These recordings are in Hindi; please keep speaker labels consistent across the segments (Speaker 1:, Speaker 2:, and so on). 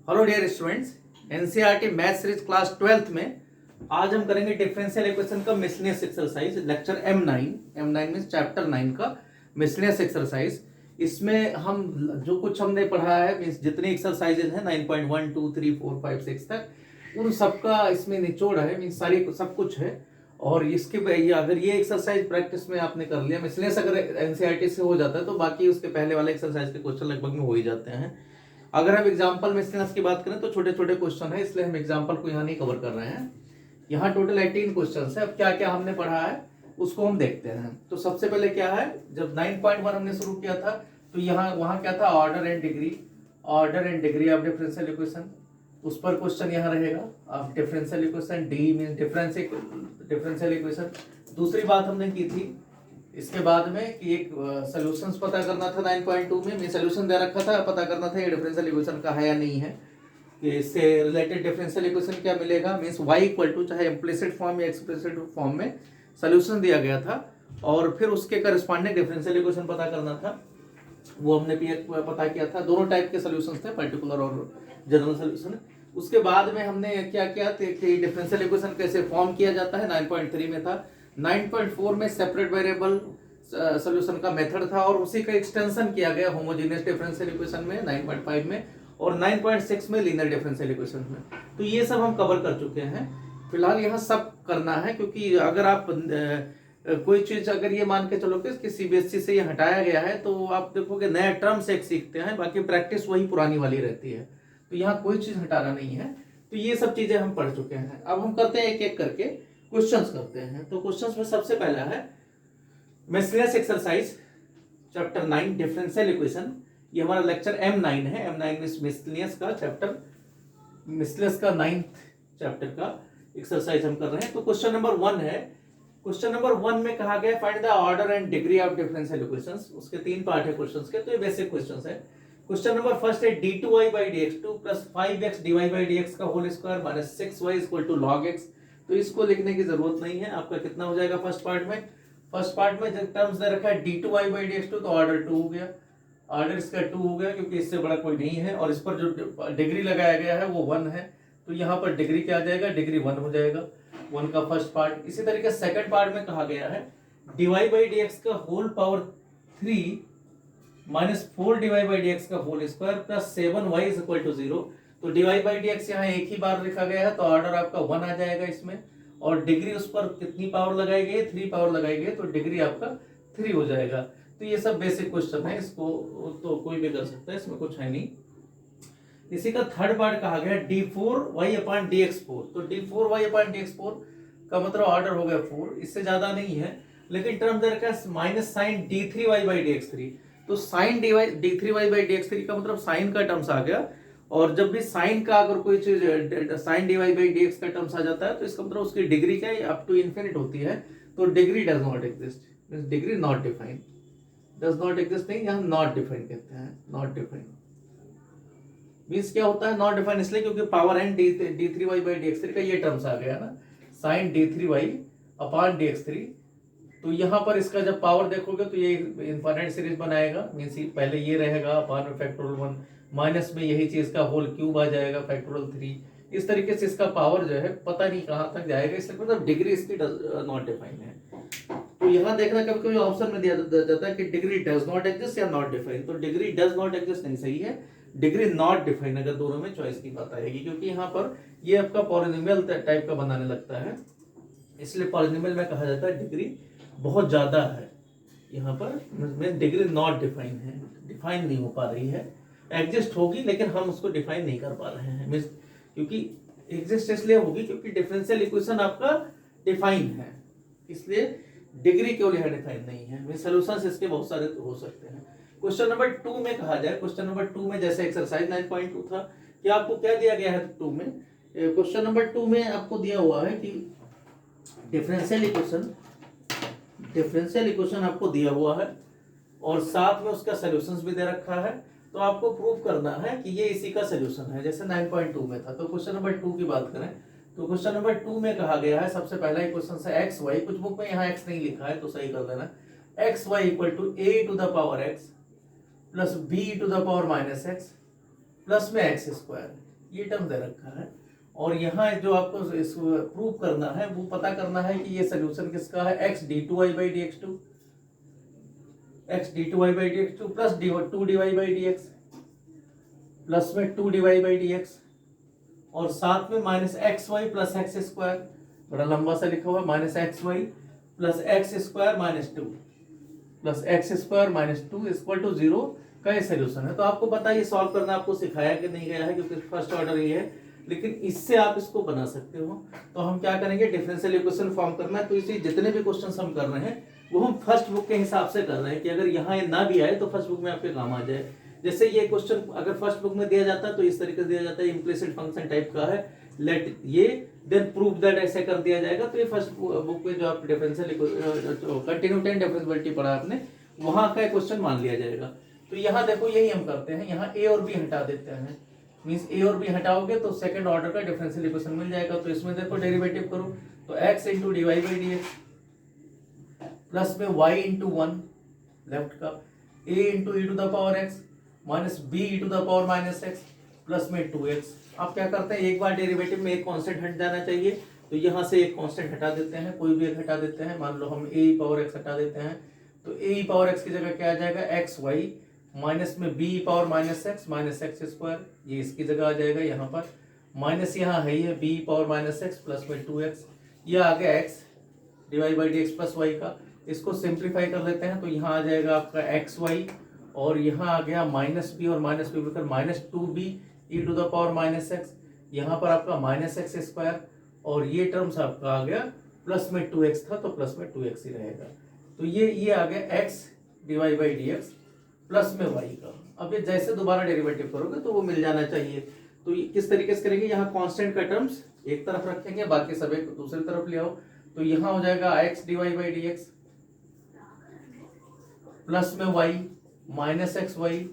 Speaker 1: Hello dear students, NCERT math series class 12th में आज हम करेंगे डिफरेंशियल इक्वेशन का miscellaneous exercise lecture M9 means chapter 9 का मिसलेनियस एक्सरसाइज। इसमें हम जो कुछ हमने पढ़ा है मींस जितने एक्सरसाइजेज हैं 9.1 2 3 4 5 6 तक उन सबका इसमें निचोड़ है, मींस सारी सब कुछ है। और इसके अगर ये एक्सरसाइज प्रैक्टिस में आपने कर लिया मिसलेनियस अगर एनसीईआरटी से हो जाता है तो बाकी उसके पहले वाले एक्सरसाइज के क्वेश्चन लगभग में हो ही जाते हैं। अगर हम एग्जाम्पल मिसलेनियस की बात करें तो छोटे छोटे क्वेश्चन है, इसलिए हम एग्जाम्पल को यहाँ नहीं कवर कर रहे हैं। यहाँ टोटल 18 क्वेश्चन है। अब क्या क्या हमने पढ़ा है उसको हम देखते हैं। तो सबसे पहले क्या है, जब 9.1 हमने शुरू किया था तो यहाँ वहां क्या था, order and degree of differential equation. उस पर क्वेश्चन यहाँ रहेगा of differential equation, D mean differential equation. दूसरी बात हमने की थी इसके बाद में कि एक सॉल्यूशंस पता करना था 9.2 में सॉल्यूशन दे रखा था, पता करना था ये डिफरेंशियल इक्वेशन का है या नहीं है, कि इससे रिलेटेड डिफरेंशियल इक्वेशन क्या मिलेगा। मींस y इक्वल टू चाहे इम्प्लिसिट फॉर्म या एक्सप्लिसिट फॉर्म में सॉल्यूशन दिया गया था और फिर उसके करस्पॉन्डिंग डिफरेंशियल इक्वेशन पता करना था, वो हमने पता किया था। दोनों टाइप के सॉल्यूशंस थे, पर्टिकुलर और जनरल सॉल्यूशन। उसके बाद में हमने क्या किया कि डिफरेंशियल इक्वेशन कैसे फॉर्म किया जाता है 9.3 में था। 9.4 में सेपरेट वेरिएबल सॉल्यूशन का मेथड था और उसी का एक्सटेंशन किया गया होमोजेनियस डिफरेंशियल इक्वेशन में 9.5 में, और 9.6 में लीनियर डिफरेंशियल इक्वेशन में। तो ये सब हम कवर कर चुके हैं। फिलहाल यहाँ सब करना है, क्योंकि अगर आप कोई चीज अगर ये मान के चलोगे कि सीबीएसई से ये हटाया गया है तो आप देखोगे नया टर्म्स एक सीखते हैं, बाकी प्रैक्टिस वही पुरानी वाली रहती है। तो यहाँ कोई चीज हटाना नहीं है। तो ये सब चीजें हम पढ़ चुके हैं। अब हम करते हैं एक एक करके क्वेश्चंस करते हैं। तो क्वेश्चंस में सबसे पहला है miscellaneous exercise chapter 9 differential equation. ये हमारा लेक्चर M9 है। M9 मिसलेनियस का चैप्टर, मिसलेनियस का 9th चैप्टर का एक्सरसाइज हम कर रहे हैं। तो क्वेश्चन नंबर 1 है। क्वेश्चन नंबर 1 में कहा गया find the order and degree of differential equations. उसके 3 पार्ट है क्वेश्चंस के, तो ये बेसिक क्वेश्चंस है। क्वेश्चन नंबर फर्स्ट है d2y/dx2 + 5x dy/dx का whole square minus 6y = log x। तो इसको लिखने की जरूरत नहीं है। आपका कितना हो जाएगा फर्स्ट पार्ट में, जब टर्म्स दे रखा है d2y/dx2 तो ऑर्डर 2 हो गया, ऑर्डर इसका 2 हो गया क्योंकि इससे बड़ा कोई नहीं है, और इस पर जो डिग्री लगाया गया है वो 1 है, तो यहाँ पर डिग्री क्या आ जाएगा, डिग्री 1 हो जाएगा। 1 का फर्स्ट पार्ट। इसी तरीके सेकंड पार्ट में कहा गया है dy/dx का होल पावर 3 माइनस 4dy/dx का होल स्क्वायर प्लस 7y = 0। तो dy/dx यहाँ एक ही बार लिखा गया है तो ऑर्डर आपका 1 आ जाएगा इसमें, और डिग्री उस पर कितनी पावर लगाई गई, 3 पावर लगाई गई, तो डिग्री आपका 3 हो जाएगा। तो ये सब बेसिक क्वेश्चन है, इसको तो कोई भी कर सकता है, इसमें कुछ है नहीं। इसी का थर्ड पार्ट कहा गया d4y/dx4। तो d4y/dx4 का मतलब ऑर्डर हो गया 4, इससे ज्यादा नहीं है। लेकिन टर्म दे रखा है माइनस साइन d3y/dx3। तो साइन d3y/dx3 का मतलब साइन का टर्म्स आ गया, और जब भी साइन का अगर कोई चीज साइन dy/dx का टर्म्स आ जाता है तो इसका मतलब उसकी डिग्री क्या है, अप टू इन्फिनिट होती है। तो degree does not exist, degree not defined, does not exist नहीं, यहाँ नॉट डिफाइंड कहते हैं। नॉट डिफाइंड मींस क्या होता है, नॉट डिफाइंड इसलिए क्योंकि पावर एन d3y/dx3 का ये टर्म्स आ गया ना, साइन d3y/dx3। तो यहाँ पर इसका जब पावर देखोगे तो ये इनफाइनाइट सीरीज बनाएगा, मींस पहले ये रहेगा अपान में फैक्टोरियल 1, माइनस में यही चीज का होल क्यूब आ जाएगा फैक्टोरियल 3। इस तरीके से इसका पावर जो है पता नहीं कहाँ तक जाएगा, इसलिए मतलब डिग्री इसकी नॉट डिफाइंड है। तो यहाँ देखना कभी कभी ऑप्शन में दिया जाता है कि डिग्री डज नॉट एग्जिस्ट या नॉट डिफाइंड। तो डिग्री डज नॉट एग्जिस्ट नहीं सही है, डिग्री नॉट डिफाइंड अगर दोनों में चॉइस की बात आएगी, क्योंकि यहाँ पर ये आपका पॉलिनोमियल टाइप का बनाने लगता है, इसलिए पॉलिनोमियल में कहा जाता है डिग्री बहुत ज्यादा है। यहाँ पर डिग्री नॉट डिफाइन है, डिफाइन नहीं हो पा रही है, एग्जिस्ट होगी लेकिन हम उसको डिफाइन नहीं कर पा रहे हैं। मींस क्योंकि एग्जिस्ट इसलिए होगी क्योंकि डिफरेंशियल इक्वेशन आपका डिफाइन है, इसलिए डिग्री केवल यहाँ डिफाइन नहीं है। मींस सॉल्यूशंस इसके बहुत सारे हो सकते हैं। क्वेश्चन नंबर 2 में कहा जाए, क्वेश्चन नंबर 2 में जैसे एक्सरसाइज 9.2 था कि आपको क्या दिया गया है 2 में, क्वेश्चन नंबर 2 में आपको दिया हुआ है कि डिफरेंशियल इक्वेशन आपको दिया हुआ है और साथ में उसका सॉल्यूशंस भी दे रखा है। तो आपको प्रूव करना है कि ये इसी का सॉल्यूशन है, जैसे 9.2 में था। तो क्वेश्चन नंबर 2 की बात करें तो क्वेश्चन नंबर 2 में कहा गया है, सबसे पहला क्वेश्चन है एक्स वाई, कुछ बुक में यहाँ एक्स नहीं लिखा है तो सही कर देना, x y equal to a⁴x plus b⁴ - x plus में x स्क्वायर। ये टर्म दे रखा है। और यहाँ जो आपको प्रूव करना है वो पता करना है कि ये सोल्यूशन किसका है, x d two y by d x two, x d two y by d x two plus two d y by d x, plus में two d y by d x, और साथ में minus x y plus x square, बड़ा लंबा सा लिखा हुआ, minus x y plus x square minus two, plus x square minus two equal to zero का ये सोल्यूशन है। तो आपको पता है ये सॉल्व करना आपको सिखाया कि नहीं गया है, क्योंकि फर्स्ट ऑर्डर ये है, लेकिन इससे आप इसको बना सकते हो। तो हम क्या करेंगे, डिफरेंशियल इक्वेशन फॉर्म करना है। तो इसी जितने भी क्वेश्चंस हम कर रहे हैं वो हम फर्स्ट बुक के हिसाब से कर रहे हैं कि अगर यहाँ ये ना भी आए तो फर्स्ट बुक में आपके काम आ जाए। जैसे ये क्वेश्चन अगर फर्स्ट बुक में दिया जाता है तो इस तरीके से दिया जाता है, इम्प्लिसिट फंक्शन टाइप का है, लेट ये देन प्रूव दैट, ऐसे कर दिया जाएगा। तो ये फर्स्ट बुक में जो आप डिफरेंशियल कंटिन्यूटी एंड डिफरेंशियबिलिटी पढ़ा आपने, वहां का क्वेश्चन मान लिया जाएगा। तो यहाँ देखो यही हम करते हैं, यहाँ ए और बी हटा देते हैं, मींस ए और बी हटाओगे तो सेकंड ऑर्डर का डिफरेंशियल इक्वेशन मिल जाएगा। तो इसमें देखो डेरिवेटिव करो तो x into d y by d x plus में y इंटू वन लेफ्ट का, a into e to the power x minus b e to the power minus x plus में 2x। आप क्या करते हैं, एक बार डेरिवेटिव में एक कांस्टेंट हट जाना चाहिए, तो यहाँ से एक कांस्टेंट हटा देते हैं, कोई भी एक हटा देते हैं। मान लो हम a पावर x हटा देते हैं, तो a पावर x की जगह क्या आ जाएगा, एक्स वाई माइनस में b power minus x square, ये इसकी जगह आ जाएगा। यहाँ पर माइनस यहाँ है ये b power minus x plus में 2x, ये आ गया x divide by d x plus y का। इसको सिंप्लीफाई कर लेते हैं तो यहाँ आ जाएगा आपका एक्स वाई, और यहाँ आ गया माइनस बी और माइनस बी मिलकर minus two b e to the power minus x, यहाँ पर आपका माइनस एक्स स्क्वायर, और ये टर्म्स आपका आ गया प्लस में 2x था तो प्लस में 2x ही रहेगा। तो ये आ गया x divide by d x plus में y का। अब ये जैसे दोबारा डेरिवेटिव करोगे तो वो मिल जाना चाहिए। तो किस तरीके से करेंगे, यहाँ कांस्टेंट का टर्म्स एक तरफ रखेंगे, बाकी सब एक दूसरी तरफ ले आओ। तो यहाँ हो जाएगा x divide by d x plus में y माइनस एक्स वाई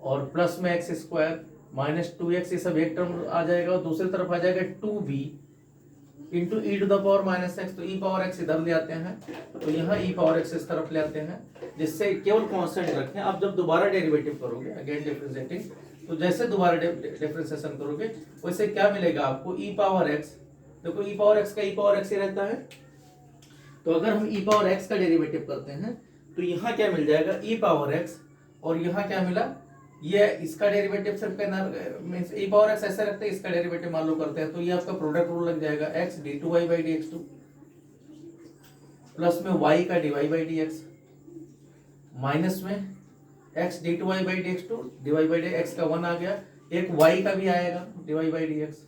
Speaker 1: और प्लस में एक्स स्क्वायर माइनस 2x, ये सब एक टर्म आ जाएगा, और दूसरी तरफ आ जाएगा 2b into e to the power minus x. तो ई पावर एक्स इधर ले आते हैं, तो यहाँ ई पावर एक्स इस तरफ ले आते हैं, जिससे केवल कांस्टेंट रखें। आप जब दोबारा डेरिवेटिव करोगे अगेन डिफरेंशिएटिंग, तो जैसे दोबारा डिफरेंशिएशन करोगे वैसे क्या मिलेगा आपको, ई पावर एक्स। देखो ई पावर एक्स का ई पावर एक्स ही रहता है, तो अगर हम ई पावर एक्स का डेरिवेटिव करते हैं तो यहाँ क्या मिल जाएगा, ई पावर एक्स, और यहाँ क्या मिला, ये इसका डेरिवेटिव सिर्फ मींस ई पावर एक्स ऐसे रखते हैं, इसका डेरिवेटिव मान लो करते हैं, तो ये आपका प्रोडक्ट रूल लग जाएगा, x d two y by d x two plus में वाई का d y by d x minus में x d two y by d x two d y by d x का वन आ गया, एक वाई का भी आएगा डिवाई बाई डी एक्स,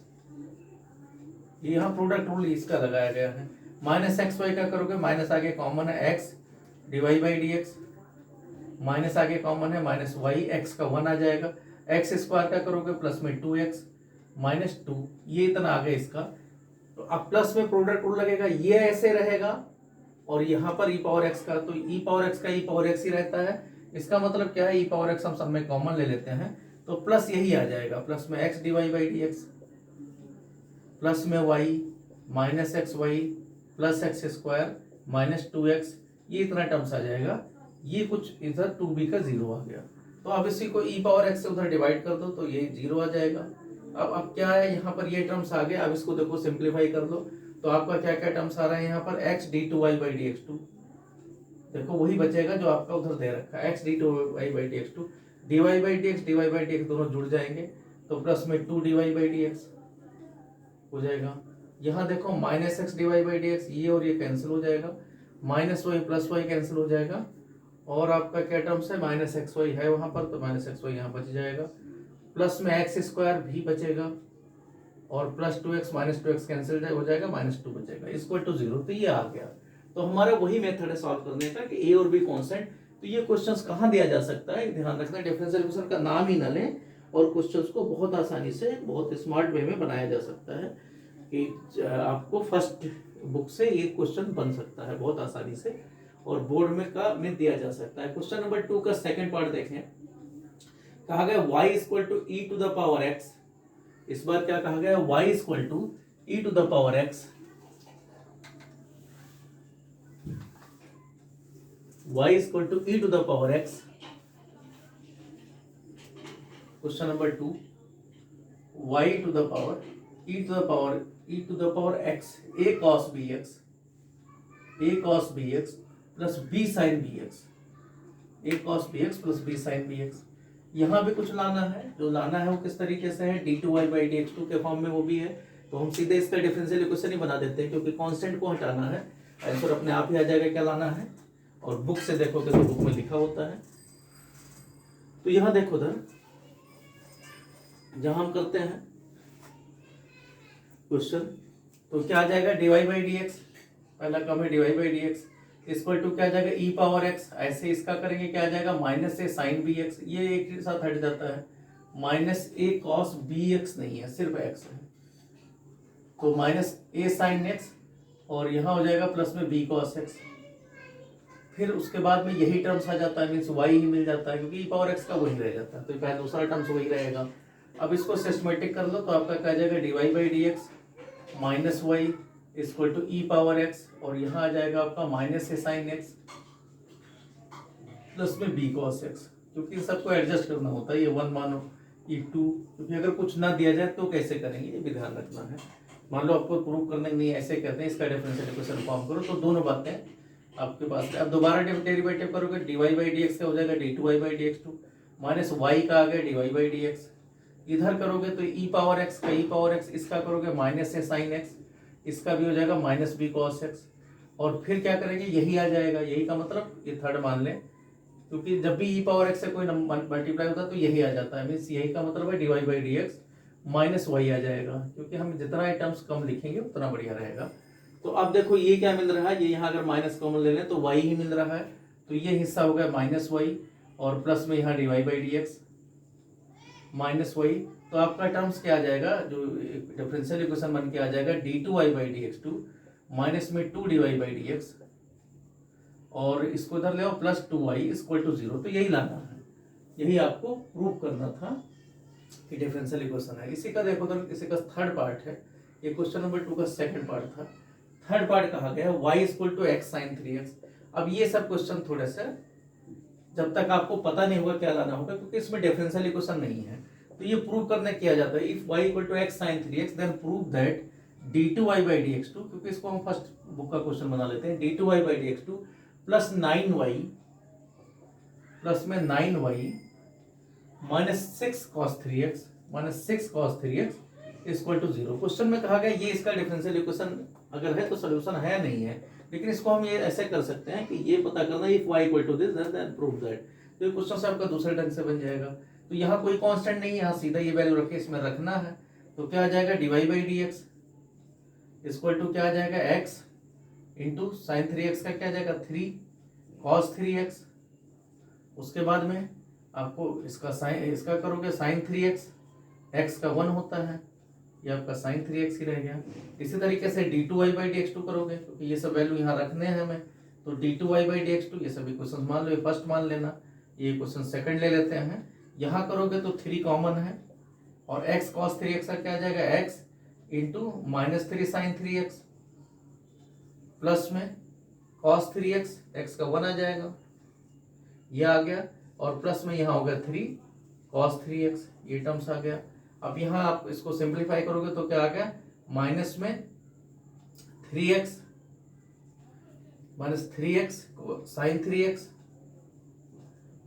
Speaker 1: यहाँ प्रोडक्ट रूल इसका लगाया गया है। माइनस एक्स वाई का करोगे, माइनस आगे कॉमन है x d y by d x, minus आगे कॉमन है माइनस वाई, एक्स का वन आ जाएगा, एक्स स्क्वायर का करोगे प्लस में 2x माइनस 2, ये इतना आ गया इसका। तो अब प्लस में प्रोडक्ट रूल लगेगा, ये ऐसे रहेगा, और यहाँ पर ई पावर एक्स का, तो ई पावर एक्स का ई पावर एक्स ही रहता है। इसका मतलब क्या है, ई पावर एक्स हम सब में कॉमन ले लेते हैं, तो प्लस यही आ जाएगा, प्लस में x d y by d x plus में y minus x y plus x square minus 2x, ये इतना टर्म्स आ जाएगा। ये कुछ इधर 2b का जीरो आ गया, तो अब इसी को ई पावर एक्स से उधर डिवाइड कर दो तो ये जीरो आ जाएगा। अब क्या है, यहाँ पर ये टर्म्स आ गए, अब इसको देखो सिंप्लीफाई कर लो, तो आपका क्या क्या टर्म्स आ रहा है यहाँ पर, x d two y by d x two, देखो वही बचेगा जो आपका उधर दे रखा है, x d two y by d x two, d y by d x दोनों जुड़ जाएंगे, तो प्लस में 2 d y by d x हो जाएगा। यहाँ देखो minus x d y by d x, ये और ये कैंसिल हो जाएगा, minus y plus y cancel हो जाएगा, और आपका क्या टर्म्स है, माइनस एक्स वाई है वहां पर, तो माइनस एक्स वाई यहाँ बच जाएगा, प्लस में एक्स स्क्वायर भी बचेगा, और plus 2x minus 2x cancel हो जाएगा, माइनस 2 बचेगा इक्वल टू 0। तो ये आ गया। तो हमारा वही मेथड है सॉल्व करने का कि ए और बी कांस्टेंट। तो ये क्वेश्चंस कहाँ दिया जा सकता है, ध्यान रखना, डिफरेंशियल इक्वेशन का नाम ही ना लें, और क्वेश्चंस को बहुत आसानी से बहुत स्मार्ट वे में बनाया जा सकता है कि आपको फर्स्ट बुक से ये क्वेश्चन बन सकता है बहुत आसानी से, और बोर्ड में दिया जा सकता है। क्वेश्चन नंबर 2 का सेकंड पार्ट देखें, कहा गया y equal to e to the power x। इस बार क्या कहा गया, y equal to e to the power x, y equal to e to the power x। Question number 2, y to the power e to the power x a cos b x plus b sine b x, a cos b x plus b sine b x. यहाँ भी कुछ लाना है, जो लाना है वो किस तरीके से है, d two y by d x two के फॉर्म में वो भी है, तो हम सीधे इसका डिफरेंशियल इक्वेशन ही बना देते हैं, क्योंकि कांस्टेंट को हटाना है, आंसर अपने आप ही आ जाएगा क्या लाना है। और बुक से देखोगे तो बुक में लिखा होता है। तो यहाँ देखो उधर जहां हम करते हैं क्वेश्चन, तो क्या आ जाएगा, d y by d x, पहला कम है d y by d x equal to क्या आ जाएगा ई पावर एक्स, ऐसे इसका करेंगे क्या आ जाएगा minus a sign b x, ये एक के साथ हट जाता है, माइनस ए कॉस बी एक्स नहीं है, सिर्फ एक्स है, तो माइनस ए साइन एक्स, और यहाँ हो जाएगा प्लस में बी कॉस एक्स। फिर उसके बाद में यही टर्म्स आ जाता है, मीन्स वाई ही मिल जाता है, क्योंकि ई पावर एक्स का वही रह जाता है, तो पहले दूसरा टर्म्स वही रहेगा। अब इसको सिस्टमेटिक कर लो तो आपका क्या आ जाएगा d y by d x minus y equal to e power x, और यहाँ आ जाएगा आपका minus a sine x plus में बी कॉस एक्स, क्योंकि सबको एडजस्ट करना होता है, ये 1 मानो ये 2, क्योंकि अगर कुछ ना दिया जाए तो कैसे करेंगे ये भी ध्यान रखना है। मान लो आपको प्रूव करने नहीं ऐसे कहते हैं, इसका डिफरेंशियल इक्वेशन फॉर्म करो, तो दोनों बातें आपके पास है। अब दोबारा डेरिवेटिव करोगे, d y by d x का हो जाएगा d two y by d x two, minus y का आ गया d y by d x, इधर करोगे तो ई पावर एक्स का ई पावर एक्स, इसका करोगे माइनस ए साइन एक्स, इसका भी हो जाएगा माइनस बी कॉस एक्स, और फिर क्या करेंगे यही आ जाएगा, यही का मतलब ये थर्ड मान लें, क्योंकि जब भी ई पावर एक्स से कोई मल्टीप्लाई होता है तो यही आ जाता है, मीन्स यही का मतलब है d y by d x minus y आ जाएगा, क्योंकि हम जितना आइटम्स कम लिखेंगे उतना बढ़िया रहेगा। तो अब देखो ये क्या मिल रहा है, ये यहाँ अगर माइनस कॉमन ले लें तो वाई ही मिल रहा है, तो ये हिस्सा हो गया माइनस वाई, और प्लस में यहाँ d y by d x minus y, तो आपका टर्म्स क्या आ जाएगा, जो डिफरेंशियल इक्वेशन बन के आ जाएगा d two y by d x two minus में 2 d y by d x, और इसको इधर ले आओ प्लस 2y इक्वल टू 0, तो यही लाना है, यही आपको प्रूव करना था कि डिफरेंशियल इक्वेशन है। इसी का देखो तो इसी का थर्ड पार्ट है, ये क्वेश्चन नंबर 2 का सेकंड पार्ट था। थर्ड पार्ट कहा गया y equal to x sine 3x। अब ये सब क्वेश्चन थोड़े से जब तक आपको पता नहीं होगा क्या लाना होगा, क्योंकि इसमें डिफरेंशियल इक्वेशन नहीं है, तो ये प्रूव करने किया जाता है, if y equal to x sine 3x then prove that d2y by d x two, क्योंकि इसको हम फर्स्ट बुक का क्वेश्चन बना लेते हैं, d2y by d x two plus 9y plus में 9y minus 6 cos 3x equal to 0। Question में कहा गया ये इसका डिफरेंशियल इक्वेशन अगर है तो सोल्यूशन है नहीं है, लेकिन इसको हम ये ऐसे कर सकते हैं कि ये पता करना if y equal to this then prove that, तो ये क्वेश्चन से आपका दूसरे ढंग से बन जाएगा। तो यहाँ कोई कांस्टेंट नहीं है, यहाँ सीधा ये वैल्यू रख के इसमें रखना है, तो क्या आ जाएगा d y by d x equal to क्या आ जाएगा x इंटू साइन 3x का क्या आ जाएगा 3 कॉस 3x, उसके बाद में आपको इसका करोगे साइन 3x, x का 1 होता है, ये आपका साइन 3x ही रह गया। इसी तरीके से d two y by d x two करोगे, क्योंकि ये सब वैल्यू यहाँ रखने हैं हमें, तो d two y by d x two ये सभी क्वेश्चन मान लो, ये फर्स्ट मान लेना, ये क्वेश्चन सेकंड ले लेते हैं। यहाँ करोगे तो 3 कॉमन है, और x कॉस 3x का क्या आ जाएगा x into minus 3 sine 3x plus में कॉस 3x, x का 1 आ जाएगा, ये आ गया, और प्लस में यहाँ हो गया 3 कॉस 3x, ये टर्म्स आ गया। अब यहाँ आप इसको सिंप्लीफाई करोगे तो क्या आ गया माइनस में 3x minus 3x sign 3x,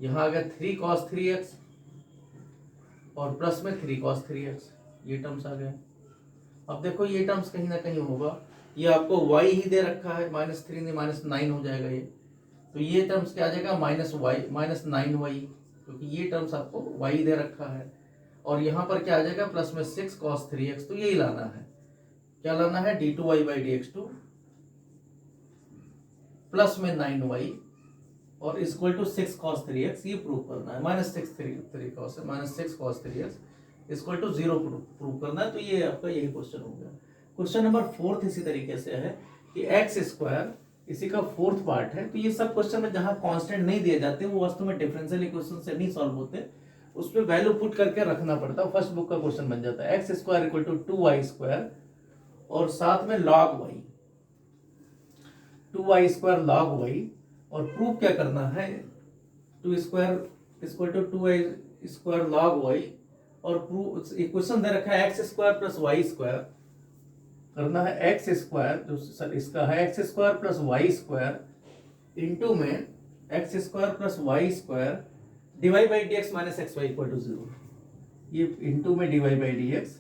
Speaker 1: यहाँ आ गया 3 कॉस 3x और प्लस में 3 कॉस 3x, ये टर्म्स आ गए। अब देखो ये टर्म्स कहीं ना कहीं होगा, ये आपको y ही दे रखा है, माइनस 3 नहीं माइनस 9 हो जाएगा ये, तो ये टर्म्स क्या आ जाएगा माइनस y माइनस 9y, क्योंकि ये टर्म्स आपको y दे रखा है, और यहाँ पर क्या आ जाएगा प्लस में 6 कॉस 3x, तो यही लाना है, क्या लाना है d two y by d x two plus में 9y और इक्वल टू 6 कॉस 3x, ये प्रूव करना है, minus 6 cos 3x equal to 0 prove करना है। तो ये आपका यही क्वेश्चन हो गया। क्वेश्चन नंबर 4 इसी तरीके से है कि एक्स स्क्वायर इसी का फोर्थ पार्ट है। तो ये सब क्वेश्चन में जहां कांस्टेंट नहीं दिए जाते वो वास्तव में डिफरेंशियल इक्वेशन से नहीं सॉल्व होते, उसमें वैल्यू पुट करके रखना पड़ता है। फर्स्ट बुक का क्वेश्चन बन जाता है x square equal to 2y square और साथ में log y, 2y square log y, और प्रूफ क्या करना है 2 square equal to 2y square log y और इक्वेशन दे रखा है x square plus y square, करना है एक्स स्क्वायर जो सर इसका है x square plus y square into में x square plus y square divide by d x minus x y equal to 0, ये इंटू में डिवाइड बाई डी एक्स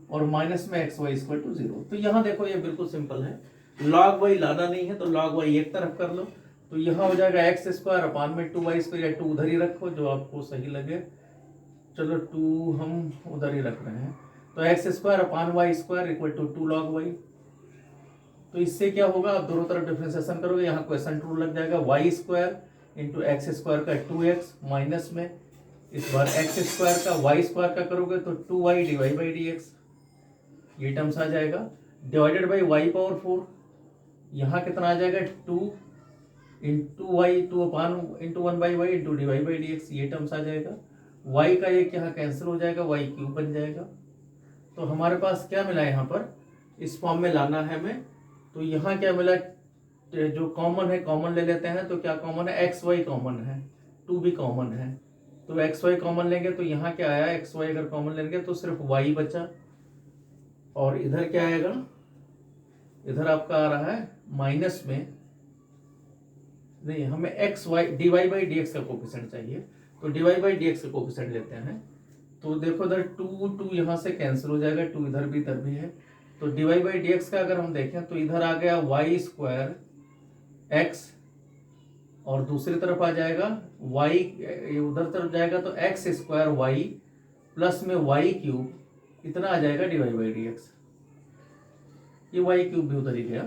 Speaker 1: और माइनस में एक्स वाई इक्वल टू 0। तो यहाँ देखो ये बिल्कुल सिंपल है, लॉग वाई लाना नहीं है तो लॉग वाई एक तरफ कर लो, तो यहाँ हो जाएगा एक्स स्क्वायर अपान में 2y स्क्वायर, या 2 उधर ही रखो जो आपको सही लगे, चलो 2 हम उधर ही रख रहे हैं, तो x square upon y square equal to 2 log y. तो इससे क्या होगा, आप दोनों तरफ डिफरेंशिएशन करोगे, यहाँ क्वेश्चन रूल लग जाएगा, y square into x square का 2x माइनस में इस बार एक्स स्क्वायर का वाई स्क्वायर का करोगे तो 2y divide by d x, ये टर्म्स आ जाएगा, डिवाइडेड बाई वाई पावर 4, यहाँ कितना आ जाएगा 2 into y, 2 upon into 1 by y into divide by d x, ये टर्म्स आ जाएगा, y का ये यहाँ कैंसिल हो जाएगा, y क्यूब बन जाएगा। तो हमारे पास क्या मिला यहाँ पर, इस फॉर्म में लाना है हमें, तो यहाँ क्या मिला, जो कॉमन है कॉमन ले लेते हैं, तो क्या कॉमन है, एक्स वाई कॉमन है, 2 भी कॉमन है, तो एक्स वाई कॉमन लेंगे तो यहाँ क्या आया, एक्स वाई अगर कॉमन लेंगे तो सिर्फ y बचा, और इधर क्या आएगा, इधर आपका आ रहा है माइनस में, नहीं हमें x y d y by d x का कोफिशिएंट चाहिए, तो d y by d x का कोफिशिएंट लेते हैं, तो देखो इधर 2 यहाँ से कैंसिल हो जाएगा, 2 इधर भी है, तो d y by d x का अगर हम देखें तो इधर आ गया वाई स्क्वायर एक्स, और दूसरी तरफ आ जाएगा वाई, उधर तरफ जाएगा तो एक्स स्क्वायर वाई प्लस में वाई क्यूब, इतना आ जाएगा d y by d x, ये वाई क्यूब भी उधर ही गया,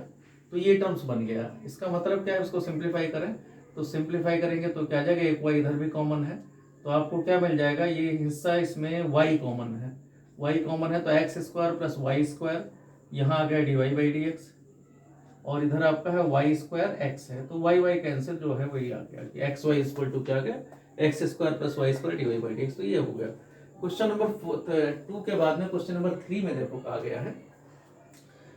Speaker 1: तो ये टर्म्स बन गया। इसका मतलब क्या है, उसको सिंप्लीफाई करें, तो सिंप्लीफाई करेंगे तो क्या आ जाएगा, एक वाई इधर भी कॉमन है, तो आपको क्या मिल जाएगा, ये हिस्सा इसमें वाई कॉमन है, वाई कॉमन है तो x square plus y square, यहाँ आ गया d y by d x, और इधर आपका है वाई स्क्वायर एक्स है, तो वाई वाई कैंसिल जो है वही आ गया कि एक्स वाई इक्वल टू क्या आ गया, x square plus y square d y by d x, तो ये हो गया। क्वेश्चन नंबर 2 के बाद में क्वेश्चन नंबर 3 में देखो आ गया है,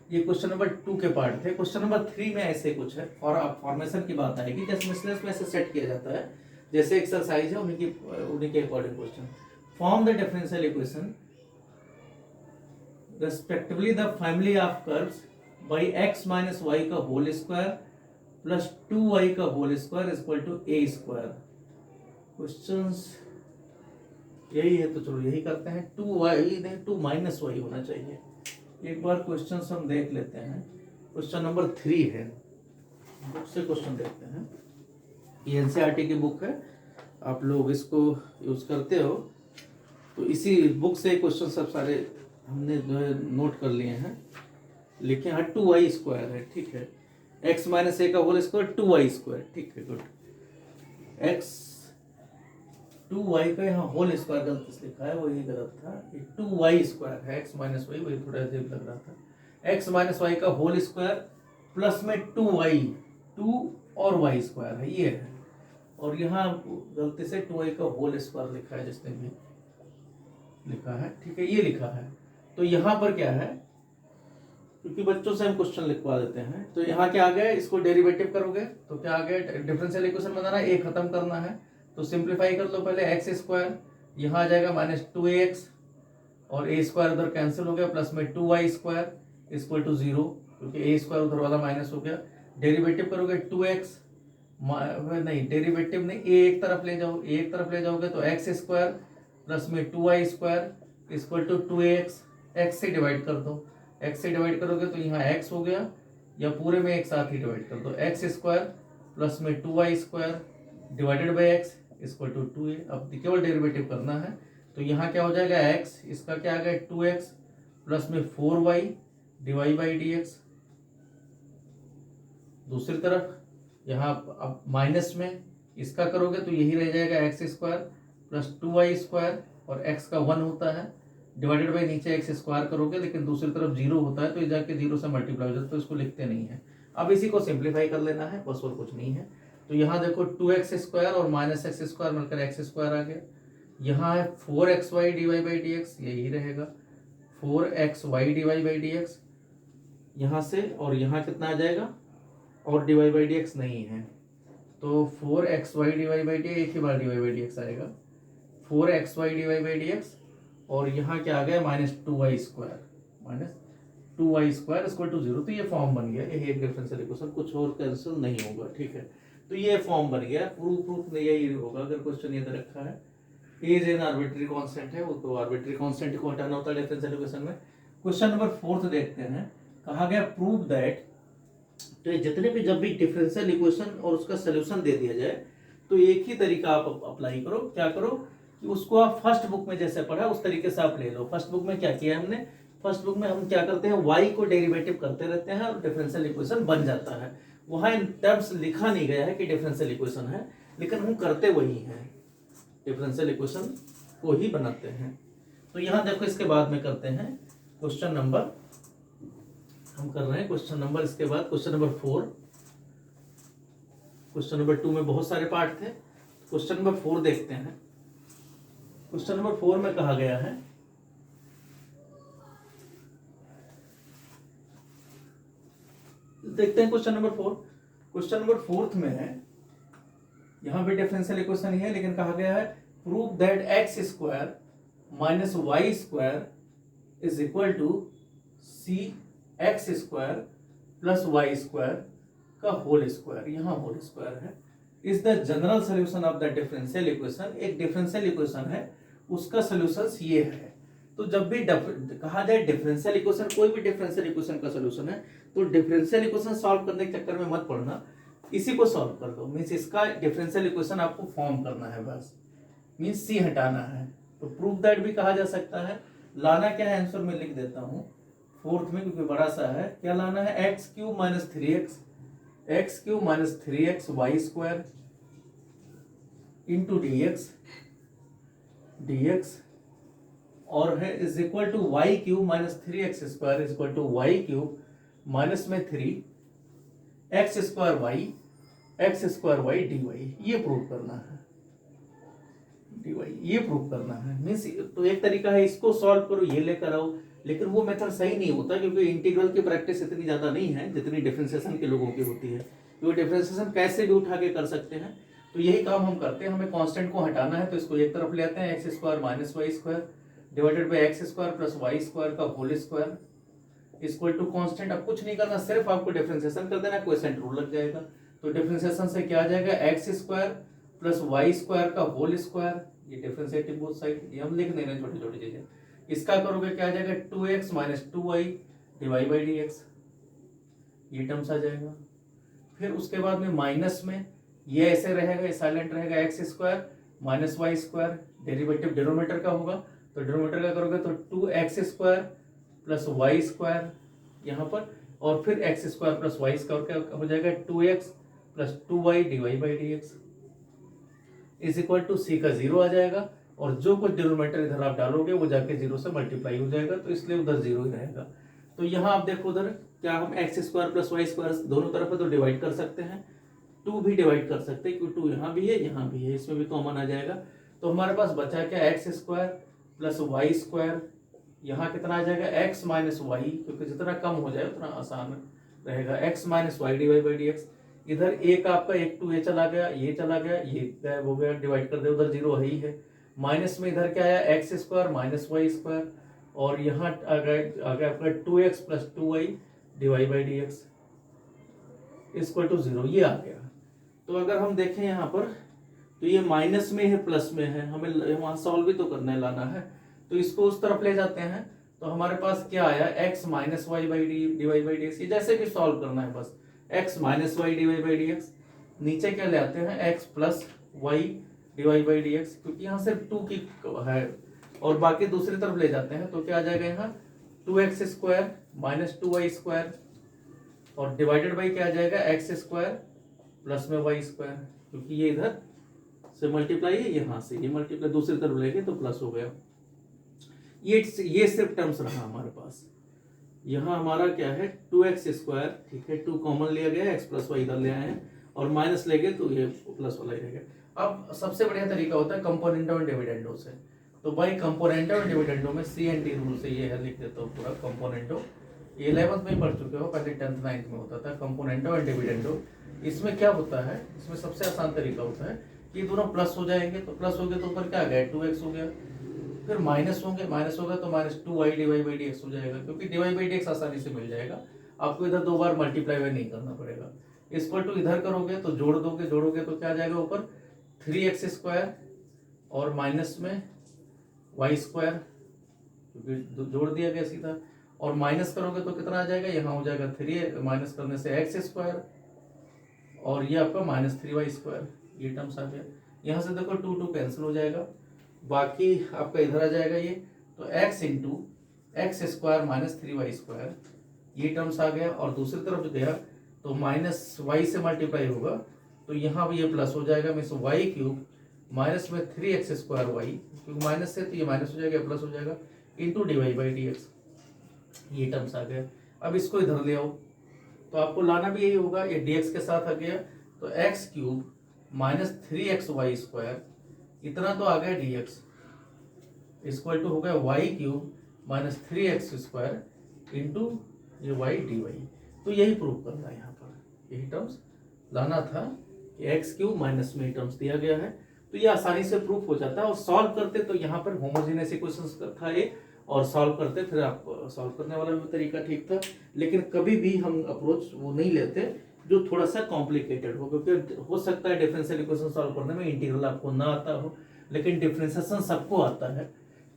Speaker 1: ये क्वेश्चन नंबर 2 के पार्ट थे। क्वेश्चन नंबर 3 में ऐसे कुछ है, और अब फॉर्मेशन की बात आएगी, जैसे मिसलेनियस में ऐसे सेट किया जाता है, जैसे एक्सरसाइज है उन्हीं के according question. Form the differential equation respectively the family of curves by x minus y का होल स्क्वायर प्लस 2y का whole square equal to a square. Questions यही है, तो चलो यही करते हैं, 2y नहीं 2 माइनस वाई होना चाहिए। एक बार क्वेश्चन हम देख लेते हैं, क्वेश्चन नंबर 3 है, बुक से क्वेश्चन देखते हैं, ये एनसीईआरटी की बुक है, आप लोग इसको यूज करते हो, तो इसी बुक से क्वेश्चन सब सारे हमने जो है नोट कर लिए हैं, लिखे हैं 2y स्क्वायर है, ठीक है, x माइनस ए का होल स्क्वायर 2y स्क्वायर, ठीक है, गुड, x 2y का यहाँ होल स्क्वायर गलत से लिखा है, वही गलत था, ये 2y स्क्वायर है, x माइनस वाई, वही थोड़ा अजीब लग रहा था, x माइनस वाई का होल स्क्वायर प्लस में 2y, 2 और y स्क्वायर है, ये है, और यहाँ गलती से 2y का होल स्क्वायर लिखा है, जिसने भी लिखा है, ठीक है, ये लिखा है, तो यहाँ पर क्या है, क्योंकि बच्चों से हम क्वेश्चन लिखवा देते हैं, तो यहाँ क्या आ गया, इसको डेरिवेटिव करोगे तो क्या आ गया, डिफरेंशियल इक्वेशन बनाना है, a खत्म करना है, तो सिंप्लीफाई कर लो पहले, एक्स स्क्वायर यहाँ आ जाएगा माइनस 2ax, और a स्क्वायर उधर कैंसिल हो गया, प्लस में 2y स्क्वायर इक्वल टू 0, क्योंकि a स्क्वायर उधर वाला माइनस हो गया, डेरिवेटिव करोगे 2x, नहीं डेरिवेटिव नहीं, a एक तरफ ले जाओ, a एक तरफ ले जाओगे तो एक्स स्क्वायर प्लस में 2y square equal to 2ax, x से डिवाइड कर दो, x से डिवाइड करोगे तो यहाँ x हो गया, या पूरे में एक साथ ही डिवाइड कर दो, एक्स स्क्वायर प्लस में 2y square divided by x equal to 2a। अब केवल डेरिवेटिव करना है, तो यहाँ क्या हो जाएगा, x, इसका क्या आ गया 2x प्लस में 4y divide by d x, दूसरी तरफ यहाँ अब माइनस में इसका करोगे तो यही रह जाएगा x square plus 2y square, और x का 1 होता है, डिवाइडेड बाई नीचे एक्स स्क्वायर करोगे, लेकिन दूसरी तरफ 0 होता है, तो ये जाके 0 से मल्टीप्लाई हो जाता है, तो इसको लिखते नहीं है। अब इसी को सिंप्लीफाई कर लेना है, बस और कुछ नहीं है। तो यहाँ देखो 2x स्क्वायर और माइनस एक्स स्क्वायर मिलकर एक्स स्क्वायर आ गया, यहाँ है 4xy d y by d x, यही रहेगा 4xy d y by d x यहाँ से, और यहाँ कितना आ जाएगा, और d y by d x नहीं है, तो 4xy d y by d, एक ही बार d y by d x आएगा, 4xy d y by d x और यहाँ क्या आ गया -2y² इक्वल टू 0। तो ये फॉर्म बन गया, ये एक डिफरेंशियल इक्वेशन, कुछ और कैंसिल नहीं होगा, ठीक है। तो ये फॉर्म बन गया। प्रूफ यही होगा अगर क्वेश्चन ये दे रखा है एज एन आर्बिट्री कांस्टेंट है, वो तो आर्बिट्री कांस्टेंट को हटाना होता है डिफरेंशियल इक्वेशन में। क्वेश्चन नंबर 4 देखते हैं। कहा गया प्रूव दैट, तो जितने भी जब भी डिफरेंशियल इक्वेशन और उसका सोल्यूशन दे दिया जाए तो एक ही तरीका आप अप्लाई करो। क्या करो कि उसको आप फर्स्ट बुक में जैसे पढ़ा उस तरीके से आप ले लो। फर्स्ट बुक में क्या किया हमने, फर्स्ट बुक में हम क्या करते हैं, y को डेरिवेटिव करते रहते हैं और डिफरेंशियल इक्वेशन बन जाता है। वहां इन टर्म्स लिखा नहीं गया है कि डिफरेंशियल इक्वेशन है, लेकिन हम करते वही हैं, डिफरेंशियल इक्वेशन को ही बनाते हैं। तो यहां देखो इसके बाद में करते हैं क्वेश्चन नंबर, हम कर रहे हैं क्वेश्चन नंबर, इसके बाद क्वेश्चन नंबर 4। क्वेश्चन नंबर 2 में बहुत सारे पार्ट थे, क्वेश्चन नंबर 4 देखते हैं। क्वेश्चन नंबर 4 में कहा गया है, देखते हैं क्वेश्चन नंबर 4। क्वेश्चन नंबर 4 में है, यहां भी डिफरेंशियल इक्वेशन ही है, लेकिन कहा गया है prove that x² - y² is equal to cx² + y² का होल स्क्वायर, यहाँ होल स्क्वायर है, is the general solution of the differential equation. एक डिफरेंशियल इक्वेशन है, उसका सोल्यूशन ये है। तो जब भी कहा जाए डिफरेंशियल इक्वेशन, कोई भी डिफरेंशियल इक्वेशन का सोल्यूशन है, तो डिफरेंशियल इक्वेशन सॉल्व करने के चक्कर में मत पड़ना, इसी को सॉल्व कर दो। मीन्स इसका डिफरेंशियल इक्वेशन आपको फॉर्म करना है बस, मीन्स सी हटाना है। तो प्रूफ दैट भी कहा जा सकता है। लाना क्या है आंसर में लिख देता हूँ 4th में, क्योंकि बड़ा सा है। क्या लाना है, x³ - 3x y² into dx और है is equal to y³ - 3x² is equal to y³ minus में 3 x² y dy। ये प्रूव करना है, dy ये प्रूव करना है। मीन्स तो एक तरीका है, इसको सॉल्व करो, ये लेकर आओ, लेकिन वो मेथड सही नहीं होता, क्योंकि इंटीग्रल की प्रैक्टिस इतनी ज्यादा नहीं है जितनी डिफरेंशिएशन के लोगों की होती है। तो डिफरेंशिएशन कैसे भी उठा के कर सकते हैं, तो यही काम हम करते हैं। हमें कांस्टेंट को हटाना है, तो इसको एक तरफ ले आते हैं, x² - y² divided by x² + y² का whole square equal to constant. अब कुछ नहीं करना, सिर्फ आपको डिफरेंशिएशन कर देना, क्वोशिएंट रूल लग जाएगा। तो डिफरेंशिएशन से क्या आ जाएगा, x² + y² का होल स्क्वायर, ये डिफरेंशिएटिव बोथ साइड, ये हम लिख दे रहे हैं छोटी छोटी चीजें। इसका करोगे क्या आ जाएगा, 2x - 2y divide by dx, ये टर्म्स आ जाएगा। फिर उसके बाद में माइनस में ये ऐसे रहेगा, ये साइलेंट रहेगा, x² - y², डेरिवेटिव डिनोमिनेटर का होगा, तो डिनोमिनेटर का करोगे तो 2x² + y² यहाँ पर, और फिर x² + y² क्या हो जाएगा, 2x + 2y divide by dx is equal to c का 0 आ जाएगा, और जो कुछ डिनोमिनेटर इधर आप डालोगे वो जाके 0 से मल्टीप्लाई हो जाएगा, तो इसलिए उधर 0 ही रहेगा। तो यहाँ आप देखो उधर क्या हम x² + y² दोनों तरफ है तो डिवाइड कर सकते हैं, 2 भी डिवाइड कर सकते हैं, क्योंकि 2 यहाँ भी है यहाँ भी है, इसमें भी कॉमन आ जाएगा। तो हमारे पास बचा क्या, x² + y², यहाँ कितना आ जाएगा, x - y, क्योंकि जितना कम हो जाए उतना आसान रहेगा, x - y divide by dx। इधर एक आपका 1 2 ये चला गया, ये चला गया, ये गायब हो गया, डिवाइड कर दे, उधर 0 है ही है। माइनस में इधर क्या आया, x² - y², और यहाँ आ गया आपका 2x + 2y divide by dx equal to 0, ये आ गया। तो अगर हम देखें यहाँ पर, तो ये माइनस में है प्लस में है, हमें वहां सॉल्व भी तो करना है, लाना है, तो इसको उस तरफ ले जाते हैं। तो हमारे पास क्या आया, x - y divide by dx, ये जैसे भी सॉल्व करना है बस, x - y divide by dx। नीचे क्या ले आते हैं, x + y divide by dx, क्योंकि यहाँ सिर्फ 2 की है, और बाकी दूसरी तरफ ले जाते हैं, तो क्या आ जाएगा यहाँ 2x² - 2y², और डिवाइडेड बाई क्या आ जाएगा, x² + में y², क्योंकि ये इधर से मल्टीप्लाई है, यहाँ से ये मल्टीप्लाई दूसरी तरफ लेके तो प्लस हो गया। ये सिर्फ टर्म्स रहा हमारे पास। यहाँ हमारा क्या है, 2x², ठीक है, 2 कॉमन लिया गया, x + y इधर ले आए हैं, और माइनस ले गए तो ये प्लस वाला ही रहेगा। अब सबसे बढ़िया तरीका होता है कंपोनेंटो और डिविडेंडो से। तो भाई कंपोनेंटो और डिविडेंडो में CNT रूल से ये है, लिख देता हूँ पूरा कंपोनेंटो, 11th में पढ़ चुके हो, पहले 10th 9th में होता था कंपोनेंटो और डिविडेंडो। इसमें क्या होता है, इसमें सबसे आसान तरीका होता है कि दोनों प्लस हो जाएंगे, तो प्लस हो गया तो ऊपर क्या आ गया, 2x हो गया, फिर माइनस होंगे, माइनस होगा तो -2y dy बाई dx हो जाएगा, क्योंकि dy बाई dx आसानी से मिल जाएगा, आपको इधर 2 बार मल्टीप्लाई नहीं करना पड़ेगा। इक्वल टू इधर करोगे तो जोड़ोगे तो क्या आ जाएगा ऊपर 3x² और माइनस में y², क्योंकि जोड़ दिया गया सीधा, और माइनस करोगे तो कितना आ जाएगा, यहाँ हो जाएगा 3 माइनस करने से x² और ये आपका -3y², ये टर्म्स आ गया। यहाँ से देखो 2 2 कैंसिल हो जाएगा, बाकी आपका इधर आ जाएगा ये, तो x इंटू x² - 3y², ये टर्म्स आ गया। और दूसरी तरफ गया तो -y से मल्टीप्लाई होगा तो यहाँ भी ये प्लस हो जाएगा, मीन्स y³ माइनस में 3x²y, क्योंकि माइनस से तो ये माइनस हो जाएगा, प्लस हो जाएगा, इंटू dy बाई dx, ये टर्म्स आ गया। अब इसको इधर ले आओ तो आपको लाना भी यही होगा, ये dx के साथ आ गया तो x³ - 3xy², इतना तो आ गया dx, इक्वल टू हो गया y³ - 3x² इंटू ये y dy। तो यही प्रूव करना है, यहाँ पर यही टर्म्स लाना था कि x³ माइनस में टर्म्स दिया गया है, तो ये आसानी से प्रूफ हो जाता है। और सॉल्व करते तो यहाँ पर होमोजेनियस इक्वेशंस था ये, और सॉल्व करते फिर आप सॉल्व करने वाला भी तरीका ठीक था, लेकिन कभी भी हम अप्रोच वो नहीं लेते जो थोड़ा सा कॉम्प्लिकेटेड हो, क्योंकि हो सकता है डिफरेंशियल इक्वेशन सॉल्व करने में इंटीग्रल आपको ना आता हो, लेकिन डिफरेंशिएशन सबको आता है।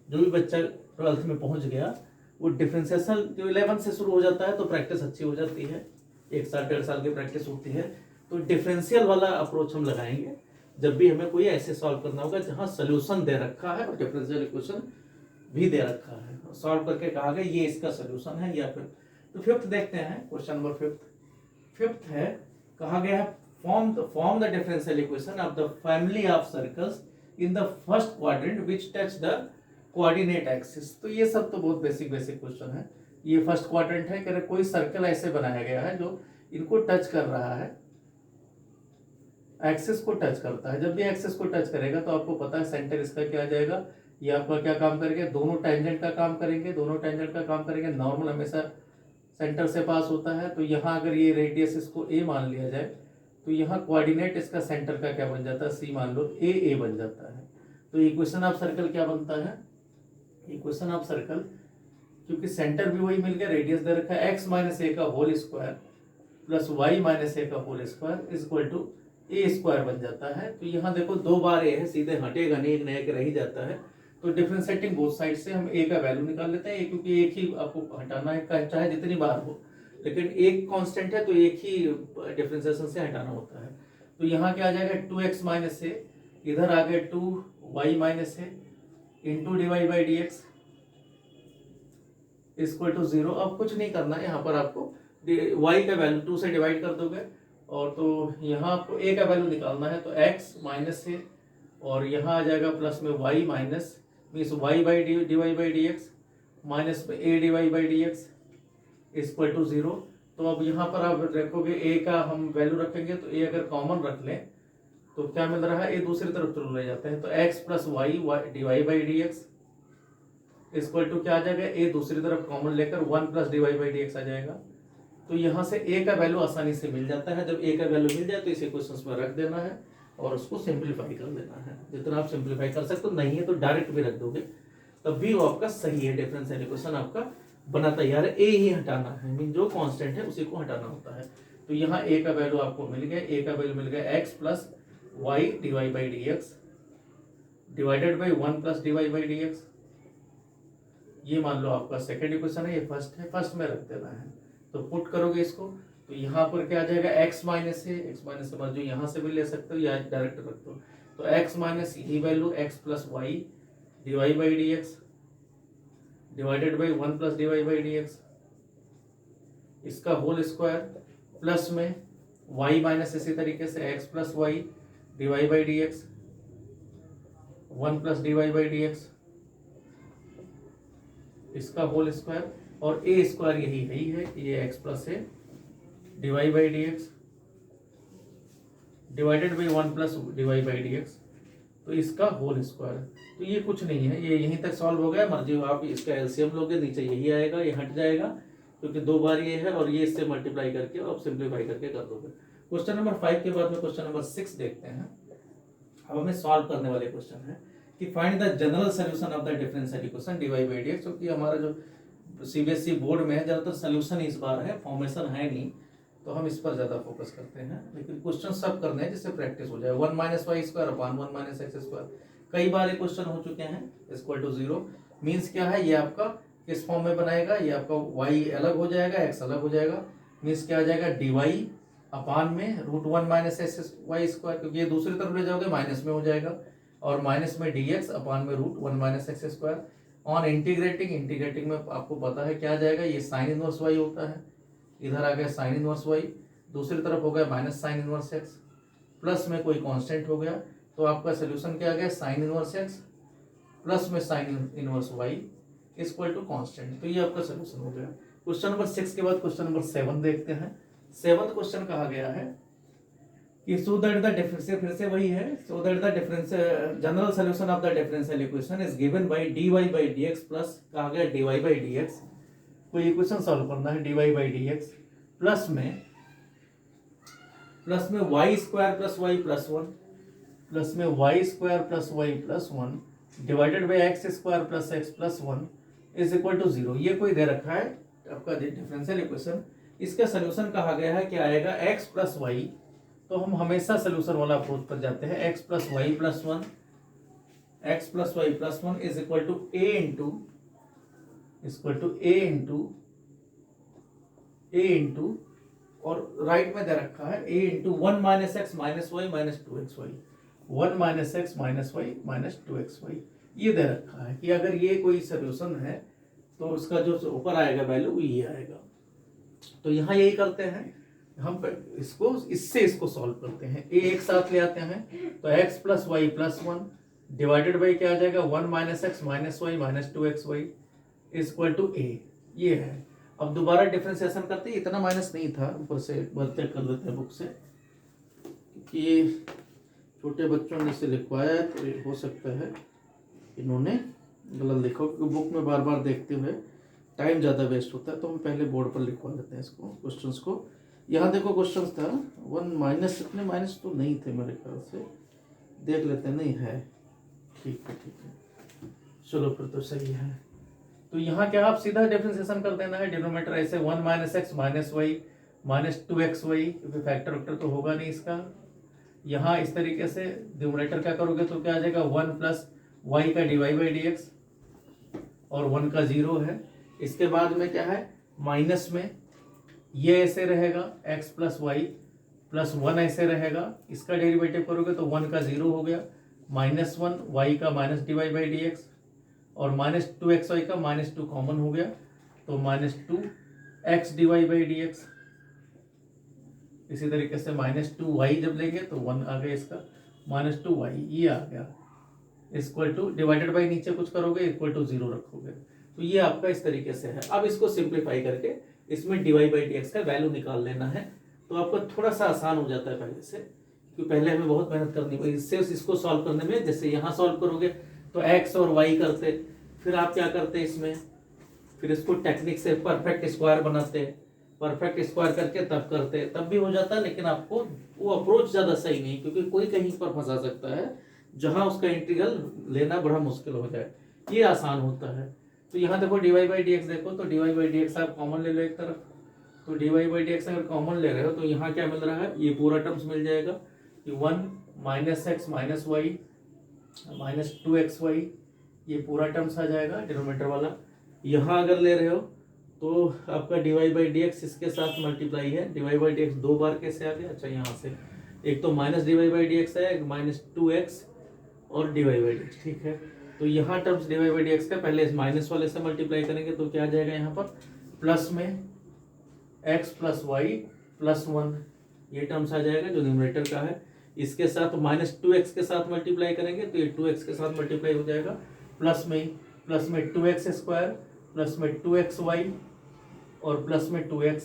Speaker 1: जो भी बच्चा 12th में पहुंच गया वो डिफरेंशिएशन जो 11 से शुरू हो जाता है तो प्रैक्टिस अच्छी हो जाती है, 1 साल 1.5 साल की प्रैक्टिस होती है, तो डिफरेंशियल वाला अप्रोच हम लगाएंगे जब भी हमें कोई ऐसे सॉल्व करना होगा जहां सोल्यूशन दे रखा है और डिफरेंशियल इक्वेशन भी दे रखा है, सॉल्व करके कहा गया ये इसका सोल्यूशन है या फिर। तो फिफ्थ देखते हैं, क्वेश्चन नंबर फिफ्थ है, कहा गया है form the differential equation of the family of circles in the first quadrant which touch the coordinate axis. तो ये सब तो बहुत बेसिक क्वेश्चन है। ये फर्स्ट क्वाड्रेंट है, कह रहे कोई सर्कल ऐसे बनाया गया है जो इनको टच कर रहा है, एक्सिस को टच करता है। जब भी एक्सिस को टच करेगा तो आपको पता है सेंटर इसका क्या आ जाएगा, ये आपका क्या काम करेंगे, दोनों टेंजेंट का काम करेंगे, नॉर्मल हमेशा सेंटर से पास होता है। तो यहाँ अगर ये रेडियस इसको a मान लिया जाए तो यहाँ कोऑर्डिनेट इसका सेंटर का क्या बन जाता है, c मान लो, a बन जाता है। तो इक्वेशन ऑफ सर्कल क्या बनता है, इक्वेशन ऑफ सर्कल, क्योंकि सेंटर भी वही मिल गया, रेडियस दे रखा है, x - a का whole square plus y - a का whole square equal to a² बन जाता है। तो यहाँ देखो 2 बार a है, सीधे हटेगा नहीं, एक नया के रह ही जाता है। तो डिफरेंशिएटिंग बोथ साइड से हम a का वैल्यू निकाल लेते हैं, क्योंकि एक ही आपको हटाना है, चाहे जितनी बार हो, लेकिन एक कांस्टेंट है तो एक ही डिफरेंशिएशन से हटाना होता है। तो यहाँ क्या आ जाएगा 2x - a, इधर आ गया 2y - a into dy by dx equal to 0। अब कुछ नहीं करना है, यहाँ पर आपको y का वैल्यू 2 से डिवाइड कर दोगे, और तो यहाँ आपको a का वैल्यू निकालना है, तो x - a और यहाँ आ जाएगा प्लस में y minus means y by dy by dx minus में a dy by dx equal to 0। तो अब यहाँ पर आप रखोगे a का हम वैल्यू रखेंगे, तो a अगर कॉमन रख लें तो क्या मिल रहा है, a दूसरी तरफ चले ले जाते हैं, तो x plus y dy by dx equal to क्या आ जाएगा, a दूसरी तरफ कॉमन लेकर 1 प्लस dy बाई dx आ जाएगा। तो यहाँ से a का वैल्यू आसानी से मिल जाता है। जब a का वैल्यू मिल जाए तो इसे क्वेश्चंस में रख देना है और उसको सिंप्लीफाई कर देना है, जितना आप सिंप्लीफाई कर सकते हो, नहीं है तो डायरेक्ट भी रख दोगे तब भी वो आपका सही है। डिफरेंशियल इक्वेशन आपका बना तैयार है, a ही हटाना है, मीन जो कांस्टेंट है उसी को हटाना होता है। तो यहाँ a का वैल्यू आपको मिल गया, a का वैल्यू मिल गया x plus y dy by dx divided by 1 plus dy by dx। ये मान लो आपका सेकंड इक्वेशन है, ये फर्स्ट है, फर्स्ट में रख देना है। तो पुट करोगे इसको तो यहाँ पर क्या आ जाएगा, x माइनस से मर्जी यहाँ से भी ले सकते हो या डायरेक्ट रख दो। तो x माइनस यही value x plus y dy by dx divided by 1 plus dy by dx इसका होल स्क्वायर प्लस में y माइनस इसी तरीके से x plus y dy by dx 1 plus dy by dx इसका होल स्क्वायर और a स्क्वायर यही है, ये x plus a dy by dx divided by 1 plus dy by dx तो इसका होल स्क्वायर। तो ये कुछ नहीं है, ये यहीं तक सॉल्व हो गया। मर्जी हो आप इसका एलसीएम लोगे, नीचे यही आएगा, ये हट जाएगा क्योंकि 2 बार ये है और ये इससे मल्टीप्लाई करके और सिंप्लीफाई करके कर दोगे। क्वेश्चन नंबर 5 के बाद में क्वेश्चन नंबर 6 देखते हैं। अब हमें सॉल्व करने वाले क्वेश्चन है कि find the general solution of the differential equation dy by dx, क्योंकि हमारा जो सीबीएसई बोर्ड में है ज़्यादातर सोल्यूशन इस बार है, फॉर्मेशन है नहीं, तो हम इस पर ज़्यादा फोकस करते हैं। लेकिन क्वेश्चन सब करने हैं जिससे प्रैक्टिस हो जाए। 1 - y² अपॉन 1 - x², कई बार ये क्वेश्चन हो चुके हैं। इक्वल टू 0 मीन्स क्या है, ये आपका किस फॉर्म में बनाएगा, ये आपका y अलग हो जाएगा, x अलग हो जाएगा, मीन्स क्या आ जाएगा dy अपान में √1 - xy², क्योंकि ये दूसरी तरफ ले जाओगे माइनस में हो जाएगा, और माइनस में dx अपान में √1 - x²। ऑन इंटीग्रेटिंग में आपको पता है क्या आ जाएगा, ये साइन इनवर्स y होता है, इधर आ गया साइन इनवर्स y, दूसरी तरफ हो गया minus sign inverse x, plus में कोई कांस्टेंट हो गया, तो आपका सोल्यूशन क्या आ गया, साइन इनवर्स x प्लस में sine inverse y equal to constant. तो ये आपका सोल्यूशन हो गया। क्वेश्चन नंबर 6 के बाद क्वेश्चन नंबर 7 देखते हैं। 7th क्वेश्चन कहा गया है कि सो दैट द डिफरेंस, फिर से वही है, so that the difference general solution of the differential equation is given by dy by dx plus कहा गया dy by dx, कोई इक्वेशन सॉल्व करना है dy by dx प्लस में y² plus y plus 1 plus में y² plus y plus 1 divided by x² plus x plus 1 is equal to 0। ये कोई दे रखा है आपका डिफरेंशियल इक्वेशन, इसका सोल्यूशन कहा गया है कि आएगा x प्लस y, तो हम हमेशा सोल्यूशन वाला अप्रोच पर जाते हैं। x plus y plus 1 is equal to a into और राइट में दे रखा है a into 1 - x - y - 2xy, 1 - x - y - 2xy, ये दे रखा है कि अगर ये कोई सोल्यूशन है तो उसका जो ऊपर आएगा वैल्यू ये आएगा। तो यहाँ यही करते हैं हम, इसको सॉल्व करते हैं। a एक साथ ले आते हैं तो x plus y plus 1 divided by क्या आ जाएगा 1 - x - y - 2xy equal to a, ये है। अब दोबारा डिफरेंशिएशन करते हैं, इतना माइनस नहीं था, ऊपर से बदले कर लेते हैं बुक से, क्योंकि ये छोटे बच्चों ने इसे लिखवाया है तो हो सकता है इन्होंने गलत लिखा, क्योंकि बुक में बार बार देखते हुए टाइम ज़्यादा वेस्ट होता है, तो हम पहले बोर्ड पर लिखवा लेते हैं इसको, क्वेश्चंस को। यहाँ देखो क्वेश्चन था 1 माइनस, इतने माइनस तो नहीं थे मेरे ख्याल से, देख लेते हैं, नहीं है, ठीक है, चलो फिर तो सही है। तो यहाँ क्या आप सीधा डिफरेंशिएशन कर देना है, डिनोमिनेटर ऐसे 1 - x - y - 2xy, क्योंकि फैक्टर वेक्टर तो होगा नहीं इसका। यहाँ इस तरीके से डिनोमिनेटर क्या करोगे तो क्या आ जाएगा 1 प्लस y का dy by dx, और 1 का 0 है। इसके बाद में क्या है, माइनस में ये ऐसे रहेगा x प्लस वाई प्लस 1 ऐसे रहेगा, इसका डेरिवेटिव करोगे तो 1 का 0 हो गया, -1 y का माइनस dy by dx, और -2xy का -2 कॉमन हो गया, तो -2x dy by dx। इसी तरीके से -2y जब लेंगे तो 1 आ गया इसका, -2y ये आ गया, इक्वल टू डिवाइडेड बाई नीचे कुछ करोगे इक्वल टू 0 रखोगे, तो ये आपका इस तरीके से है। अब इसको सिंप्लीफाई करके इसमें dy by dx का वैल्यू निकाल लेना है, तो आपको थोड़ा सा आसान हो जाता है पहले से, क्योंकि पहले हमें बहुत मेहनत करनी पड़ी इससे इसको सॉल्व करने में। जैसे यहाँ सॉल्व करोगे तो x और y करते, फिर आप क्या करते इसमें, फिर इसको टेक्निक से परफेक्ट स्क्वायर बनाते, परफेक्ट स्क्वायर करके तब करते, तब भी हो जाता है, लेकिन आपको वो अप्रोच ज़्यादा सही नहीं, क्योंकि कोई कहीं पर फंसा सकता है जहाँ उसका इंटीग्रल लेना बड़ा मुश्किल हो जाए, ये आसान होता है। तो यहाँ देखो dy by dx देखो, तो dy by dx आप कॉमन ले लो एक तरफ, तो dy by dx अगर कॉमन ले रहे हो तो यहाँ क्या मिल रहा है, ये पूरा टर्म्स मिल जाएगा कि 1 - x - y - 2xy, ये पूरा टर्म्स आ जाएगा डिनोमिनेटर वाला। यहाँ अगर ले रहे हो तो आपका dy by dx इसके साथ मल्टीप्लाई है, dy by dx 2 बार कैसे आ गया, अच्छा यहाँ से एक तो माइनस dy by dx है, एक -2x और dy by dx, ठीक है। तो यहाँ टर्म्स dy by dx का पहले इस माइनस वाले से मल्टीप्लाई करेंगे तो क्या आ जाएगा, यहाँ पर प्लस में x प्लस वाई प्लस 1, ये टर्म्स आ जाएगा जो न्यूमरेटर का है। इसके साथ -2x के साथ मल्टीप्लाई करेंगे तो ये 2x के साथ मल्टीप्लाई हो जाएगा, प्लस में 2x² प्लस में 2xy और प्लस में 2x,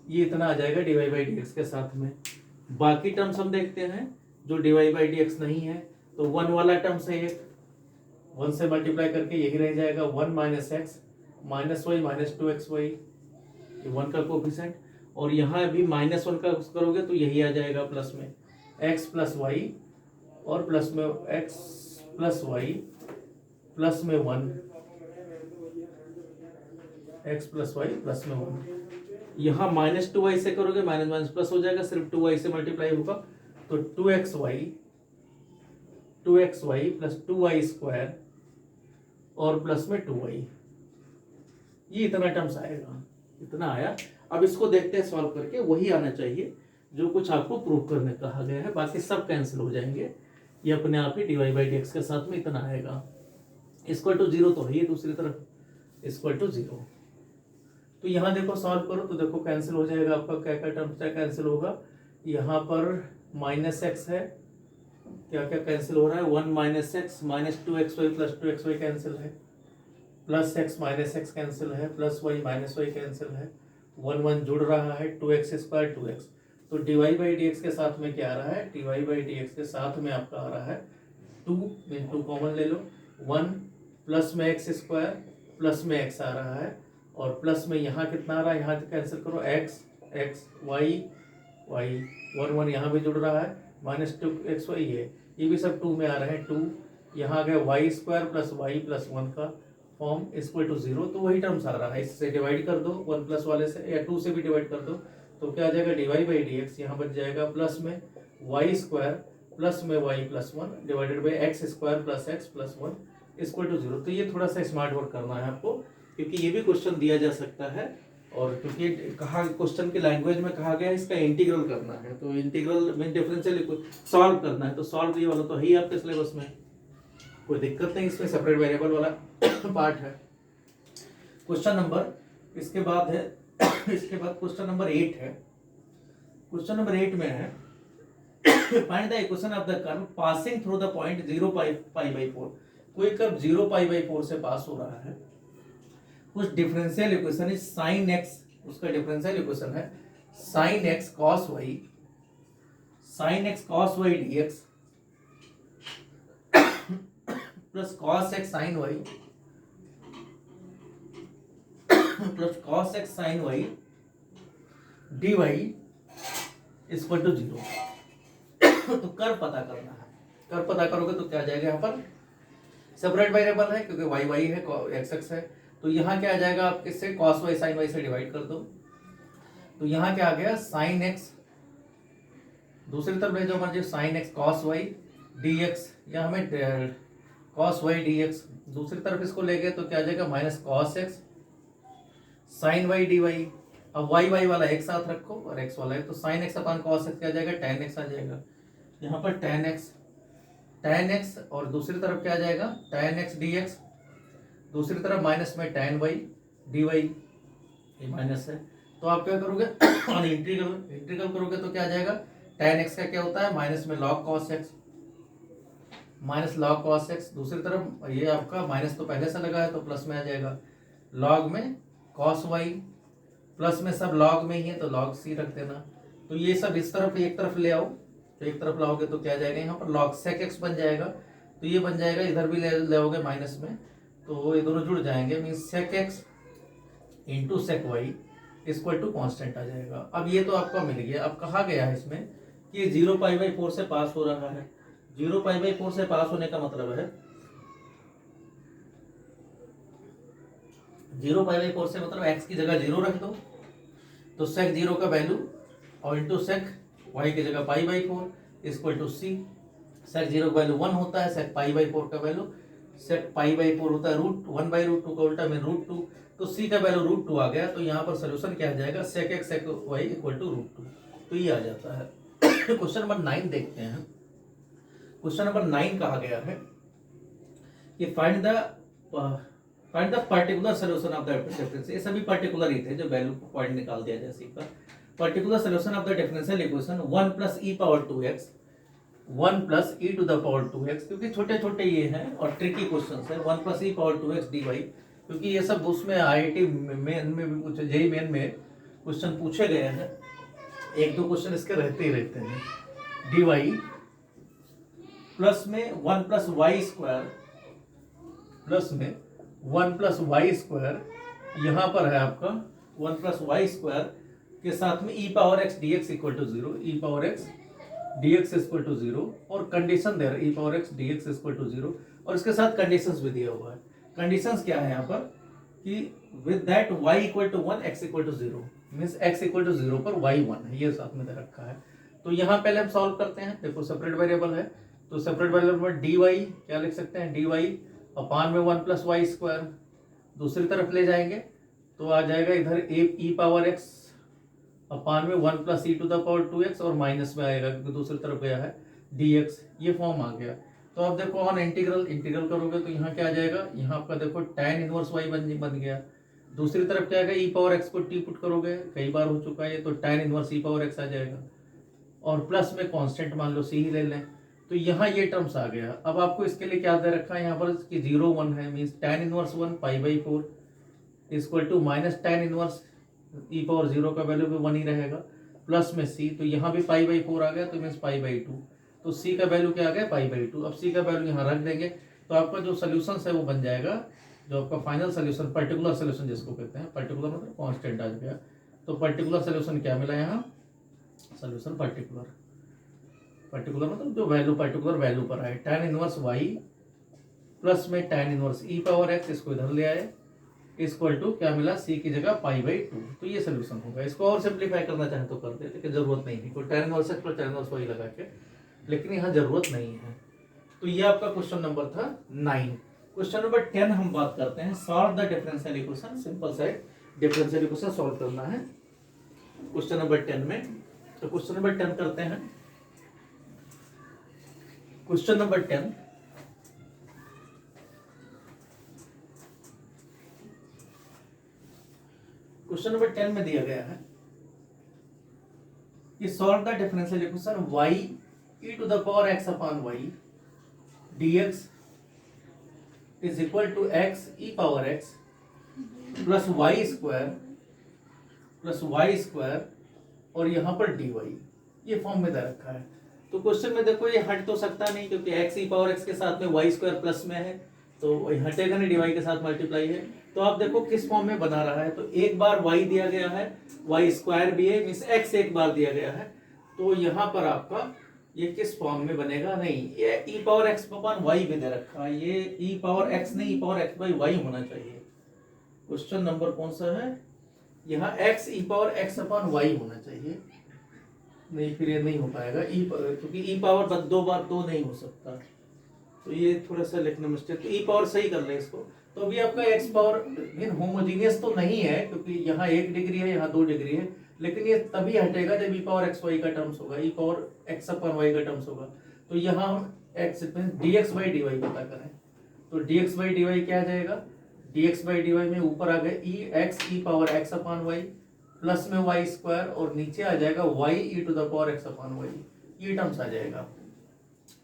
Speaker 1: ये इतना आ जाएगा dy by dx के साथ में। बाकी टर्म्स हम देखते हैं जो dy by dx नहीं है, तो 1 वाला टर्म्स है एक, 1 से मल्टीप्लाई करके यही रह जाएगा 1 - x - y - 2xy, ये 1 का कोफिशिएंट, और यहाँ भी -1 का करोगे तो यही आ जाएगा प्लस में x प्लस वाई और प्लस में x प्लस वाई प्लस में 1, एक्स प्लस वाई प्लस में 1। यहाँ -2y से करोगे माइनस माइनस प्लस हो जाएगा, सिर्फ 2y से मल्टीप्लाई होगा तो 2xy प्लस 2y स्क्वायर और प्लस में 2y, ये इतना टर्म्स आएगा, इतना आया। अब इसको देखते हैं सॉल्व करके, वही आना चाहिए जो कुछ आपको प्रूव करने कहा गया है, बाकी सब कैंसिल हो जाएंगे, ये अपने आप ही dy/dx के साथ में इतना आएगा। इक्वल टू 0 तो है ये, दूसरी तरफ इक्वल टू 0। तो यहाँ देखो सॉल्व करो तो देखो कैंसिल हो जाएगा आपका, क्या क्या टर्म्स क्या कैंसिल होगा, यहाँ पर -x है, क्या क्या कैंसिल हो रहा है, 1 - x -2xy plus 2xy cancel है, plus x minus x cancel है, plus y minus y cancel है, 1 1 जुड़ रहा है, 2x स्क्वायर 2x। तो dy/dx के साथ में क्या आ रहा है, dy/dx के साथ में आपका आ रहा है 2 इंटू कॉमन ले लो, 1 प्लस में x स्क्वायर प्लस में x आ रहा है, और प्लस में यहाँ कितना आ रहा है, यहाँ कैंसिल करो x y 1 1 यहाँ भी जुड़ रहा है, -2xy ये भी सब 2 में आ रहे हैं, 2 यहाँ आ गया y square plus y plus 1 का फॉर्म इक्वल टू 0। तो वही टर्म्स आ रहा है, इससे डिवाइड कर दो 1 प्लस वाले से, या 2 से भी डिवाइड कर दो तो क्या आ जाएगा, dy/dx यहाँ बच जाएगा प्लस में y स्क्वायर प्लस में y plus 1 divided by x square plus x plus 1 equal to 0। तो ये थोड़ा सा स्मार्ट वर्क करना है आपको, क्योंकि ये भी क्वेश्चन दिया जा सकता है, और क्योंकि कहा क्वेश्चन की लैंग्वेज में कहा गया है इसका इंटीग्रल करना है, तो इंटीग्रल में डिफरेंशियल सॉल्व करना है, तो सॉल्व ये वाला तो है ही आपके सिलेबस में, कोई दिक्कत नहीं, इसमें सेपरेट वेरिएबल वाला पार्ट है। क्वेश्चन नंबर इसके बाद है इसके बाद क्वेश्चन नंबर 8 है। क्वेश्चन नंबर 8 में है find the equation of the curve passing through the point 0π/4। कोई कर्व 0π/4 से पास हो रहा है, कुछ डिफरेंशियल इक्वेशन है sin x, उसका डिफरेंशियल इक्वेशन है sin x cos y dx plus cos x sin y plus cos x sin y dy equal to 0। तो कर्व पता करना है, कर्व पता करोगे तो क्या आ जाएगा, यहाँ पर सेपरेट वेरिएबल है क्योंकि y है, x है, तो यहाँ क्या आ जाएगा आप इससे cos y sin y से डिवाइड कर दो, तो यहाँ क्या आ गया sin x, दूसरी तरफ ले जाओ मर्जी sin x cos y dx, या हमें cos y dx, दूसरी तरफ इसको ले गए तो क्या आ जाएगा minus cos x sin y dy। अब y वाला एक साथ रखो और x वाला है, तो sin x अपन cos x क्या आ जाएगा, tan x आ जाएगा, यहाँ पर tan x और दूसरी तरफ क्या आ जाएगा tan x dx, दूसरी तरफ माइनस में tan y dy, ये माइनस है, तो आप क्या करोगे इंटीग्रल करोगे तो क्या आ जाएगा, tan x का क्या होता है माइनस में log cos x, minus log cos x, दूसरी तरफ ये आपका माइनस तो पहले से लगा है तो प्लस में आ जाएगा, log में cos y, प्लस में सब log में ही है तो log c रख देना, तो ये सब इस तरफ एक तरफ ले आओ, तो एक तरफ लाओगे तो क्या जाएगा, यहाँ पर log sec x बन जाएगा, तो ये बन जाएगा, इधर भी ले आओगे माइनस में, तो ये दोनों जुड़ जाएंगे, means sec x into sec y equal to constant आ जाएगा। अब ये तो आपका मिल गया। अब कहा गया है इसमें कि 0π/4 से पास हो रहा है, 0π/4 से पास होने का मतलब है 0π/4 से मतलब x की जगह 0 रख दो, तो sec 0 का वैल्यू और इंटू sec y की जगह π/4 इक्वल टू c। sec 0 का वैल्यू 1 होता है, sec π/4 का वैल्यू sec π/4 होता है √1/√2 का उल्टा में √2, तो c का वैल्यू √2 आ गया, तो यहाँ पर सोल्यूशन क्या आ जाएगा sec x sec y equal to √2, तो ये आ जाता है। क्वेश्चन नंबर 9 देखते हैं। क्वेश्चन नंबर 9 कहा गया है कि find the particular solution of the difference, ये सभी पर्टिकुलर ही थे जो वैल्यू पॉइंट निकाल दिया जैसे का। Particular solution of the differential equation 1 + e⁻²x 1 + e⁻²x, क्योंकि छोटे छोटे ये हैं और ट्रिकी क्वेश्चन है, 1 + e⁻²x dy, क्योंकि ये सब उसमें IIT मेन में भी कुछ जेईई मेन में क्वेश्चन पूछे गए हैं, एक दो क्वेश्चन इसके रहते ही रहते हैं। dy प्लस में 1 + y² प्लस में 1 + y², यहाँ पर है आपका 1 + y² के साथ में e⁻x dx equal to 0, e⁻x d x equal to 0 और कंडीशन दे रहा है e power x d x equal to 0 और इसके साथ कंडीशंस भी दिया हुआ है। कंडीशंस क्या है यहाँ पर कि with that y equal to 1 x equal to 0 means x equal to 0 पर y 1 है, ये साथ में दे रखा है। तो यहाँ पहले हम सॉल्व करते हैं। देखो सेपरेट वेरिएबल है तो सेपरेट वेरिएबल में डी वाई क्या लिख सकते हैं, डी वाई अपान में 1 प्लस वाई स्क्वायर। दूसरी तरफ ले जाएंगे तो आ जाएगा इधर ई पावर एक्स अपान में 1 plus e to the power 2x और माइनस में आएगा क्योंकि दूसरी तरफ गया है dx, ये फॉर्म आ गया। तो आप देखो ऑन इंटीग्रल करोगे तो यहाँ क्या आ जाएगा, यहाँ आपका देखो tan इनवर्स y बन गया। दूसरी तरफ क्या आएगा, ई पावर एक्स को टी पुट करोगे, कई बार हो चुका है तो tan inverse e power x आ जाएगा और प्लस में कांस्टेंट मान लो सी ही ले लें तो यहाँ ये टर्म्स आ गया। अब आपको इसके लिए क्या दे रखा है यहाँ पर कि 0 1 है means tan inverse 1 π/4 equal to minus tan inverse e power 0 का वैल्यू भी 1 ही रहेगा प्लस में c, तो यहाँ भी π/4 आ गया तो मीन्स π/2, तो c का वैल्यू क्या आ गया π/2। अब c का वैल्यू यहाँ रख देंगे तो आपका जो सोल्यूशन है वो बन जाएगा, जो आपका फाइनल सोल्यूशन पर्टिकुलर सोल्यूशन जिसको कहते हैं, पर्टिकुलर मतलब कांस्टेंट आ गया। तो पर्टिकुलर सोल्यूशन क्या मिला यहाँ, सोल्यूशन पर्टिकुलर मतलब जो वैल्यू पर्टिकुलर वैल्यू पर आए, tan इनवर्स y प्लस में tan inverse e power x, इसको इधर ले आए इक्वल टू क्या मिला c की जगह π/2। तो ये सोल्यूशन होगा। इसको और सिंप्लीफाई करना चाहे तो कर दे, लेकिन जरूरत नहीं है कोई tan inverse x plus tan inverse y लगा के, लेकिन यहाँ जरूरत नहीं है। तो ये आपका क्वेश्चन नंबर था 9। क्वेश्चन नंबर 10 हम बात करते हैं, solve the differential equation. Simple सा डिफरेंशियल इक्वेशन सॉल्व करना है क्वेश्चन नंबर 10 में। तो क्वेश्चन नंबर 10 करते हैं। क्वेश्चन नंबर 10 क्वेश्चन नंबर 10 में दिया गया है कि solve the differential equation y e to the power x upon y dx is equal to x e power x plus y square और यहां पर dy, ये फॉर्म में दे रखा है। तो क्वेश्चन में देखो ये हट तो सकता नहीं क्योंकि x e पावर x के साथ में y स्क्वायर प्लस में है तो हटेगा नहीं, dy के साथ मल्टीप्लाई है। तो आप देखो किस फॉर्म में बना रहा है, तो एक बार y दिया गया है, y स्क्वायर भी है मीन्स x एक बार दिया गया है, तो यहाँ पर आपका ये किस फॉर्म में बनेगा, नहीं ये e power x upon y भी दे रखा है, ये e पावर x नहीं e power x by y होना चाहिए। क्वेश्चन नंबर कौन सा है, यहाँ x e power x upon y होना चाहिए, नहीं फिर ये नहीं हो पाएगा क्योंकि e पावर दो बार दो नहीं हो सकता, तो ये थोड़ा सा लिखने मिस्टेक, तो e पावर सही कर ले इसको। तो अभी आपका x पावर होमोजीनियस तो नहीं है क्योंकि यहाँ 1 डिग्री है यहाँ 2 डिग्री है, लेकिन ये तभी हटेगा जब e पावर x y का टर्म्स होगा, e power x upon y का टर्म्स होगा। तो यहाँ हम x dx बाई dy पता करें, तो dx बाई dy क्या आ जाएगा, dx बाई dy में ऊपर आ गए e power x upon y plus में y स्क्वायर और नीचे आ जाएगा y e to the power x upon y, ये टर्म्स आ जाएगा।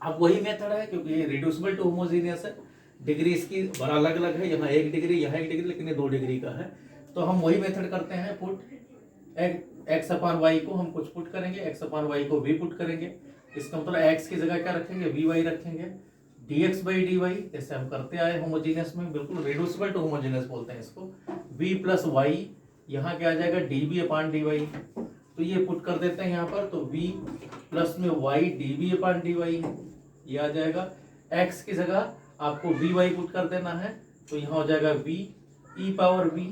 Speaker 1: अब वही मेथड है क्योंकि ये रिड्यूसिबल टू होमोजीनियस है, डिग्री इसकी बड़ा अलग अलग है, यहाँ 1 डिग्री यहाँ 1 डिग्री, लेकिन ये 2 डिग्री का है। तो हम वही मेथड करते हैं, पुट x अपॉन y को हम कुछ पुट करेंगे, x अपॉन y को v पुट करेंगे, इसका मतलब x की जगह क्या रखेंगे vy रखेंगे, dx बाई dy जैसे हम करते आए होमोजीनियस में, बिल्कुल रिड्यूसिबल टू होमोजीनियस बोलते हैं इसको, v प्लस y यहाँ क्या आ जाएगा db अपॉन dy, तो ये पुट कर देते हैं यहाँ पर, तो v प्लस में y db अपॉन dy ये आ जाएगा। x की जगह आपको vy पुट कर देना है, तो यहाँ हो जाएगा v e पावर v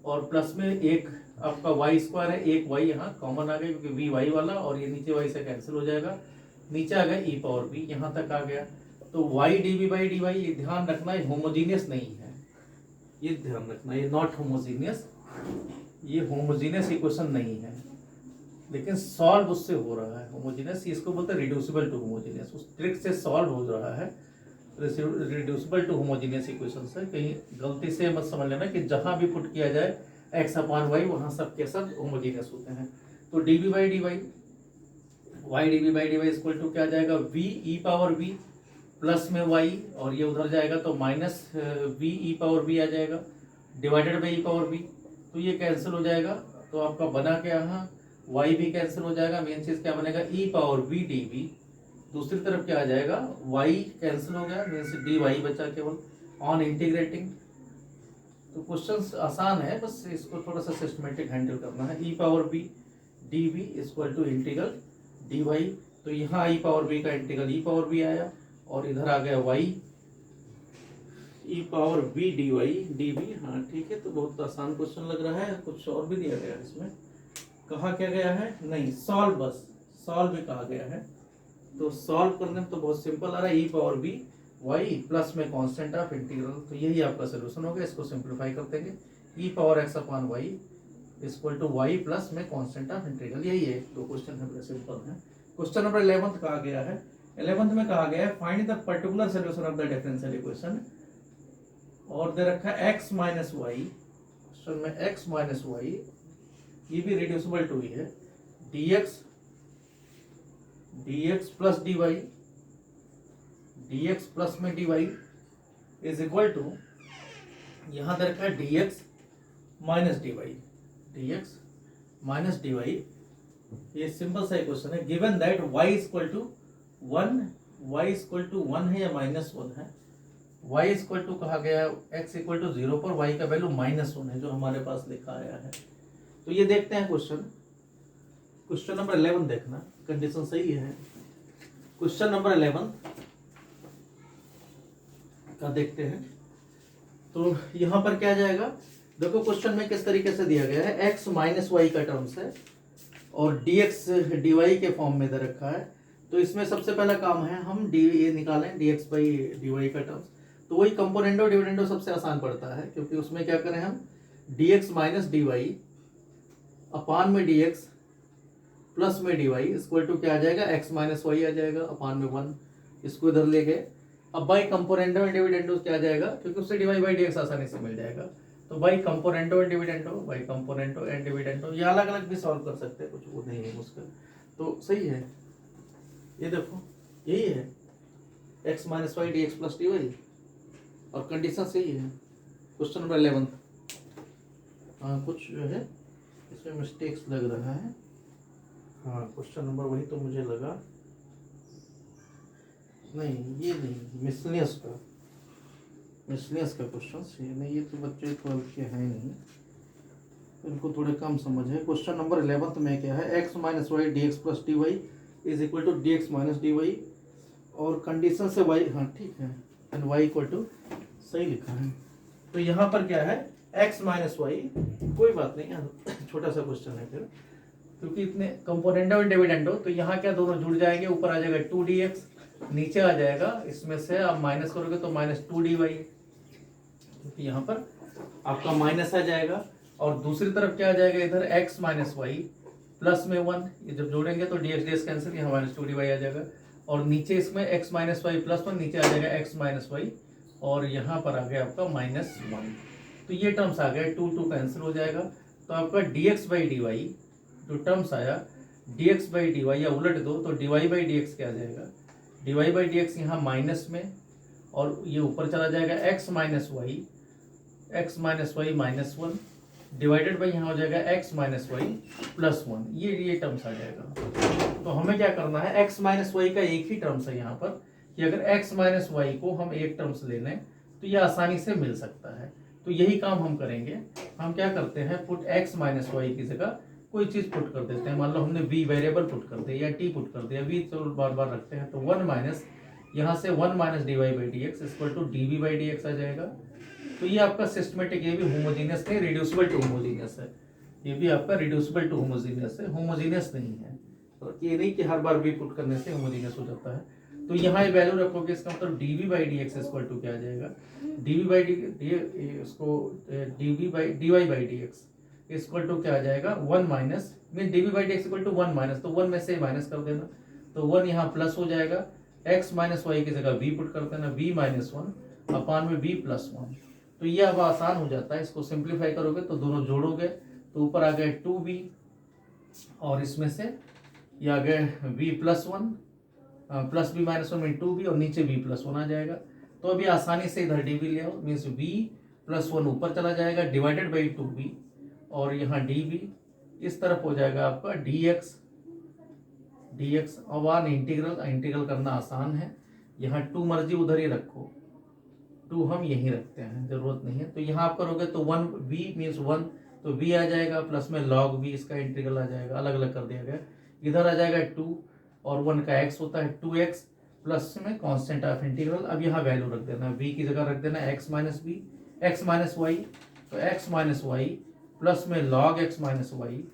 Speaker 1: और प्लस में एक आपका y स्क्वायर है, एक y यहाँ कॉमन आ गया क्योंकि v y वाला और ये नीचे y से कैंसिल हो जाएगा, नीचे आ गया e पावर v यहाँ तक आ गया। तो y db बाई dy ये ध्यान रखना है होमोजीनियस नहीं है, ये ध्यान रखना ये नॉट होमोजीनियस, ये होमोजीनियस इक्वेशन नहीं है, लेकिन सॉल्व उससे हो रहा है होमोजीनियस, इसको बोलते हैं रिड्यूसिबल टू होमोजीनियस, उस ट्रिक से सॉल्व हो रहा है रिड्यूसिबल टू होमोजीनियस इक्वेशन से। कहीं गलती से मत समझ लेना कि जहां भी पुट किया जाए x अपॉन y वहां सब के सब होमोजीनियस होते हैं। तो db by dy y db by dy equal to क्या आ जाएगा v e power v plus में y और ये उधर जाएगा तो minus v e power v आ जाएगा divided by e power v, तो ये कैंसिल हो जाएगा। तो आपका बना क्या यहाँ y भी कैंसिल हो जाएगा, मेन चीज क्या बनेगा e पावर v db, दूसरी तरफ क्या आ जाएगा y कैंसिल हो गया मीन्स dy बचा केवल ऑन इंटीग्रेटिंग। तो क्वेश्चन आसान है, बस इसको थोड़ा सा सिस्टमेटिक हैंडल करना है। e power v db equal to integral dy, तो यहाँ ई पावर बी का इंटीग्रल ई पावर बी आया, और इधर आ गया y e power b d y d b. हाँ ठीक है, तो बहुत आसान क्वेश्चन लग रहा है। कुछ और भी दिया गया है इसमें, कहा क्या गया है, नहीं सॉल्व, बस सॉल्व भी कहा गया है। तो सॉल्व करने में तो बहुत सिंपल आ रहा है, e power b y plus में कांस्टेंट ऑफ इंटीग्रल, तो यही आपका सोल्यूशन होगा। इसको सिंप्लीफाई कर देंगे, e power x upon y equal to y plus में कांस्टेंट ऑफ इंटीग्रल, यही है। दो क्वेश्चन है, बड़े सिंपल है। क्वेश्चन नंबर 11 कहा गया है, 11 में कहा गया है find the particular solution of the differential equation, और दे रखा है x माइनस वाई, क्वेश्चन में x माइनस वाई, ये भी रिड्यूसिबल टू ही है, dx plus dy, dx plus में dy इज इक्वल टू, यहां दे रखा है dx minus dy, dx minus dy। ये सिंपल सा क्वेश्चन है। Given that y equal to 1, y equal to 1 है या माइनस 1 है, y इक्वल टू कहा गया x इक्वल टू 0 पर y का वैल्यू -1 है, जो हमारे पास लिखा आया है। तो ये देखते हैं क्वेश्चन नंबर 11 देखना, कंडीशन सही है। क्वेश्चन नंबर 11 का देखते हैं। तो यहाँ पर क्या जाएगा, देखो क्वेश्चन में किस तरीके से दिया गया है, x माइनस वाई का टर्म्स है और dx dy के फॉर्म में दे रखा है। तो इसमें सबसे पहला काम है हम ये निकालें dx बाई dy का टर्म्स। तो वही कंपोनेंडो डिविडेंडो सबसे आसान पड़ता है, क्योंकि उसमें क्या करें हम, dx माइनस dy अपान में dx प्लस में dy इक्वल टू क्या आ जाएगा, x माइनस वाई आ जाएगा अपान में 1, इसको इधर ले गए। अब बाई कंपोनेंडो एंड डिविडेंडो क्या आ जाएगा, क्योंकि उससे dy बाई dx आसानी से मिल जाएगा। तो by componendo and dividendo, by componendo and dividendo, ये अलग अलग भी सॉल्व कर सकते हैं, कुछ वो नहीं है मुश्किल। तो सही है, ये देखो यही है, x minus y d x plus d y, और कंडीशन सही है। क्वेश्चन नंबर 11, हाँ कुछ जो है इसमें मिस्टेक्स लग रहा है। हाँ क्वेश्चन नंबर वही तो मुझे लगा, नहीं ये नहीं, मिसलियस का क्वेश्चन ये नहीं, ये तो बच्चे 12 के हैं नहीं, इनको थोड़े कम समझ है। क्वेश्चन नंबर 11 में क्या है, x minus y d x plus d y is equal to d x minus d y, और कंडीशन से y, हाँ ठीक है, एंड y इक्वल टू, सही लिखा है। तो यहाँ पर क्या है, x माइनस वाई, कोई बात नहीं, छोटा सा क्वेश्चन है फिर, क्योंकि इतने कंपोनेंडो और डिविडेंडो, तो यहाँ क्या दोनों जुड़ जाएंगे, ऊपर आ जाएगा 2dx, नीचे आ जाएगा, इसमें से आप माइनस करोगे तो माइनस 2dy, क्योंकि यहाँ पर आपका माइनस आ जाएगा। और दूसरी तरफ क्या आ जाएगा, इधर x माइनस वाई प्लस में 1, ये जब जोड़ेंगे तो dx dx कैंसिल, यहाँ माइनस 2dy आ जाएगा। और नीचे इसमें x माइनस वाई प्लस 1, नीचे आ जाएगा x माइनस वाई, और यहाँ पर आ गया आपका -1। तो ये टर्म्स आ गए, 2 कैंसिल हो जाएगा। तो आपका dx बाई dy जो टर्म्स आया, dx बाई dy या उलट दो तो dy बाई dx क्या आ जाएगा, dy बाई dx यहाँ माइनस में, और ये ऊपर चला जाएगा x minus y -1 divided by यहाँ हो जाएगा x माइनस वाई प्लस 1, ये टर्म्स आ जाएगा। तो हमें क्या करना है, x माइनस वाई का एक ही टर्म्स है यहाँ पर, कि अगर x माइनस वाई को हम एक टर्म्स ले लें तो ये आसानी से मिल सकता है। तो यही काम हम करेंगे। हम क्या करते हैं, पुट x माइनस वाई की जगह कोई चीज पुट कर देते हैं। मान लो हमने v वेरिएबल पुट कर दिया या t पुट कर दिया, v तो बार बार रखते हैं, तो 1 माइनस, यहाँ से 1 minus d y by d x equal to d v by d x आ जाएगा। तो ये आपका सिस्टमेटिक, ये भी होमोजीनियस नहीं, रिड्यूसिबल टू होमोजीनियस है। ये भी आपका रिड्यूसिबल टू होमोजीनियस है, होमोजीनियस नहीं है। तो ये नहीं कि हर बार v पुट करने से होमोजीनियस हो जाता है। तो यहाँ ये वैल्यू रखोगे, इसका मतलब d v by d x equal to क्या आ जाएगा, d v by d y by d x equal to क्या आ जाएगा, 1 minus mean d v by d x equal to 1 minus, तो 1 में से माइनस कर देना, तो 1 यहाँ प्लस हो जाएगा, x माइनस वाई की जगह v पुट कर देना, v माइनस 1 अपान में v प्लस 1। तो ये अब आसान हो जाता है, इसको सिंप्लीफाई करोगे तो दोनों जोड़ोगे तो ऊपर आ गए 2v, और इसमें से ये आ गए v plus 1 plus v minus 1 में 2v, और नीचे v प्लस 1 आ जाएगा। तो अभी आसानी से इधर dv ले आओ, मीन्स v प्लस 1 ऊपर चला जाएगा डिवाइडेड बाई 2v, और यहाँ dv इस तरफ हो जाएगा आपका dx। अब वन इंटीग्रल करना आसान है, यहाँ 2 मर्जी उधर ही रखो, 2 हम यहीं रखते हैं, जरूरत नहीं है। तो यहाँ आप करोगे तो 1v मीन्स 1, तो v आ जाएगा प्लस में log v, इसका इंटीग्रल आ जाएगा, अलग अलग कर दिया गया। इधर आ जाएगा 2, और 1 का x होता है 2x प्लस में कांस्टेंट ऑफ इंटीग्रल। अब यहाँ वैल्यू रख देना, v की जगह रख देना x minus b x minus y, तो x माइनस वाई प्लस में log x minus y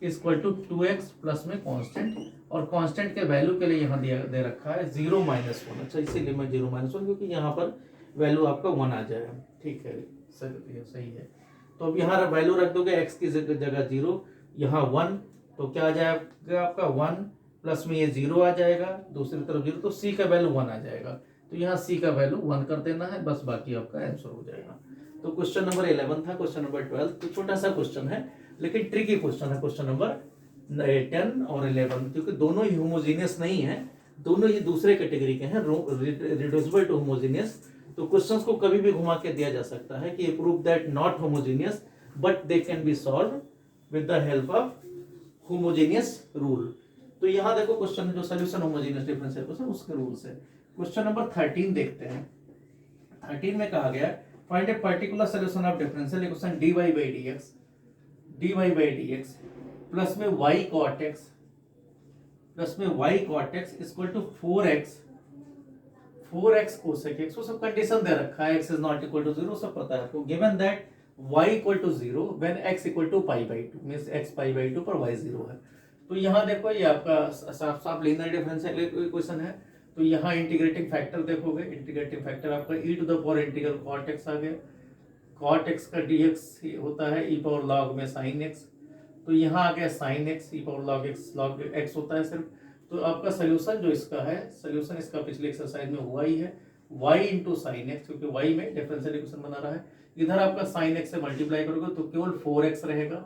Speaker 1: equal to 2x plus में कांस्टेंट, और कांस्टेंट के वैल्यू के लिए यहाँ दिया दे रखा है 0 माइनस 1। अच्छा, इसीलिए मैं 0 माइनस 1, क्योंकि यहाँ पर वैल्यू आपका 1 आ जाएगा। ठीक है, सही है। तो अब यहाँ वैल्यू रख दोगे x की जगह 0, यहाँ 1, तो क्या आ जाएगा आपका 1 प्लस में ये 0 आ जाएगा, दूसरी तरफ 0, तो c का वैल्यू 1 आ जाएगा। तो यहाँ c का वैल्यू 1 कर देना है, बस बाकी आपका आंसर हो जाएगा। तो क्वेश्चन नंबर 11 था। क्वेश्चन नंबर 12 तो छोटा सा क्वेश्चन है, लेकिन ट्रिकी क्वेश्चन है। क्वेश्चन नंबर 10 और 11, क्योंकि दोनों ही होमोजीनियस नहीं है, दोनों ही दूसरे कैटेगरी के हैं, रिड्यूसिबल टू होमोजीनियस। तो क्वेश्चंस को कभी भी घुमा के दिया जा सकता है कि prove that not homogeneous but they can be solve with the help of homogeneous rule. तो यहाँ देखो क्वेश्चन जो सोल्यूशन होमोजीनियस डिफरेंशियल क्वेश्चन उसके रूल से। क्वेश्चन नंबर 13 देखते हैं। 13 में कहा गया find a particular solution of differential equation dy by dx plus में y cot x equal to 4x cosec x। वो सब कंडीशन दे रखा है, x is not equal to 0, सब पता है आपको। Given that y equal to 0 when x equal to pi by 2 means x pi by 2 पर y 0 है। तो यहाँ देखो ये आपका साफ साफ लीनियर डिफरेंशियल इक्वेशन है। तो यहाँ इंटीग्रेटिंग फैक्टर देखोगे, इंटीग्रेटिंग फैक्टर आपका e to the power integral cot x आ गया। cot x का dx होता है e पावर log में sin x, तो यहाँ आ गया sin x e power log x होता है सिर्फ। तो आपका सोल्यूशन जो इसका है, सोल्यूशन इसका पिछले एक्सरसाइज में हुआ ही है, y इंटू साइन एक्स, क्योंकि y में डिफरेंशियल इक्वेशन बना रहा है। इधर आपका sin x से मल्टीप्लाई करोगे तो केवल 4x रहेगा,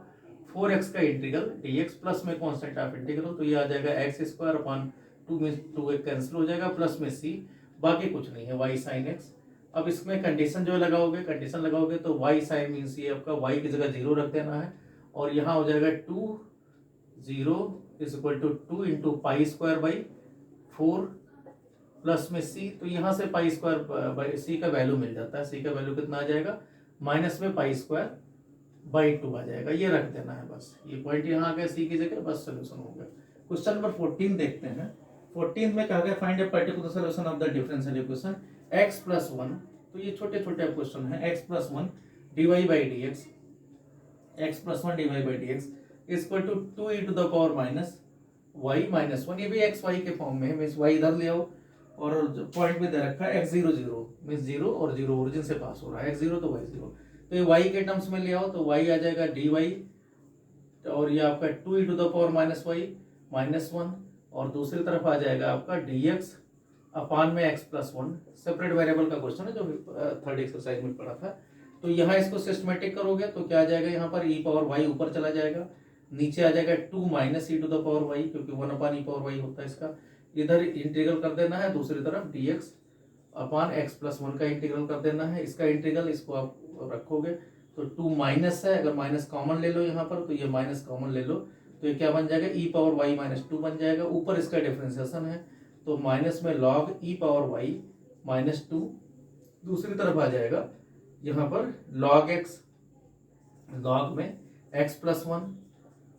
Speaker 1: 4x का इंटीग्रल dx प्लस में कांस्टेंट ऑफ इंटीग्रल, तो ये आ जाएगा x स्क्वायर अपॉन 2 में 2 कैंसिल हो जाएगा, प्लस में c, बाकी कुछ नहीं है y sin x। अब इसमें कंडीशन जो लगाओगे तो y sin मीन्स ये आपका y की जगह 0 रख देना है, और यहाँ हो जाएगा 2 0 is equal to 2 into pi square by 4 plus में c। तो यहाँ से पाई स्क्वायर बाई c का वैल्यू मिल जाता है। c का वैल्यू कितना आ जाएगा, माइनस में पाई स्क्वायर बाई 2 आ जाएगा, ये रख देना है बस। ये पॉइंट यहाँ आ गया c की जगह, बस सोल्यूशन हो गया। क्वेश्चन नंबर 14 देखते हैं। 14 में कहा गया find a particular solution of the differential equation x plus 1। तो ये छोटे छोटे क्वेश्चन है। x plus 1 dy by dx, x plus 1 dy by dx equal to 2 e to the power minus y minus 1। ये भी x y के फॉर्म में है, मीन्स y इधर ले आओ, और पॉइंट भी दे रखा है x 0 0 मीन्स 0 और 0 ओरिजिन से पास हो रहा है, x 0 तो y 0। तो ये y के टर्म्स में ले आओ तो y आ जाएगा dy, और ये आपका 2 e to the power minus y minus 1, और दूसरी तरफ आ जाएगा आपका dx अपान में x प्लस 1। सेपरेट वेरिएबल का क्वेश्चन है जो थर्ड एक्सरसाइज में पढ़ा था। तो यहाँ इसको सिस्टमेटिक करोगे तो क्या आ जाएगा, यहाँ पर e पावर y ऊपर चला जाएगा, नीचे आ जाएगा 2 minus e to the power y, क्योंकि 1 अपान ई पावर y होता है इसका। इधर इंटीग्रल कर देना है, दूसरी तरफ dx अपान x प्लस 1 का इंटीग्रल कर देना है। इसका इंटीग्रल इसको आप रखोगे तो 2 माइनस है, अगर माइनस कॉमन ले लो यहाँ पर तो ये माइनस कॉमन ले लो, तो ये क्या बन जाएगा, e पावर y माइनस 2 बन जाएगा। ऊपर इसका डिफरेंशिएशन है तो माइनस में log e power y minus 2, दूसरी तरफ आ जाएगा यहाँ पर log x, log में x प्लस 1,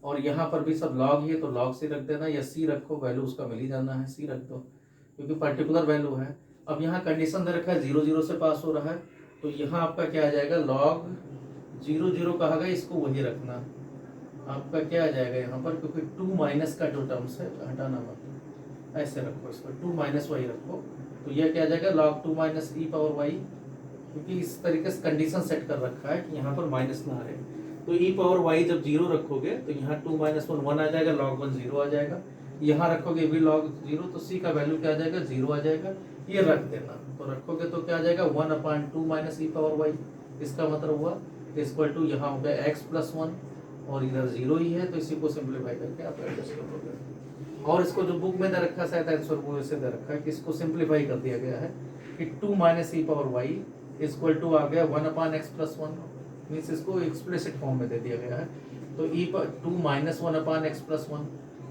Speaker 1: और यहाँ पर भी सब log ही है तो log से रख देना, या c रखो, वैल्यू उसका मिल ही जाना है, c रख दो क्योंकि पर्टिकुलर वैल्यू है। अब यहाँ कंडीशन दे रखा है 0 0 से पास हो रहा है, तो यहाँ आपका क्या आ जाएगा, log 0 0 कहा गया, इसको वही रखना आपका क्या आ जाएगा यहाँ पर, क्योंकि 2 माइनस का जो टर्म्स है हटाना मत, ऐसे रखो इसको, 2 माइनस वाई रखो, तो यह क्या आ जाएगा log 2 minus e power Y, क्योंकि इस तरीके से कंडीशन सेट कर रखा है कि यहाँ पर माइनस ना आए। तो e पावर y जब 0 रखोगे तो यहाँ 2 माइनस 1 1 आ जाएगा, log 1 0 आ जाएगा। यहाँ रखोगे भी log 0 तो c का वैल्यू क्या आ जाएगा, 0 आ जाएगा, ये रख देना। तो रखोगे तो क्या आ जाएगा 1 अपान 2 माइनस ई पावर y, इसका मतलब हुआ इक्वल टू यहाँ हो गया x प्लस 1, और इधर 0 ही है तो इसी को सिंप्लीफाई करके आप एडजस्ट कर लोगे। और इसको जो बुक में दे रखा है शायद आंसर वो ऐसे दे रखा है कि इसको सिंप्लीफाई कर दिया गया है कि 2 minus e power y equal to आ गया 1 अपान एक्स प्लस 1, मीन्स इसको एक्सप्लिसिट फॉर्म में दे दिया गया है। तो ई पर 2 माइनस 1 अपान एक्स प्लस 1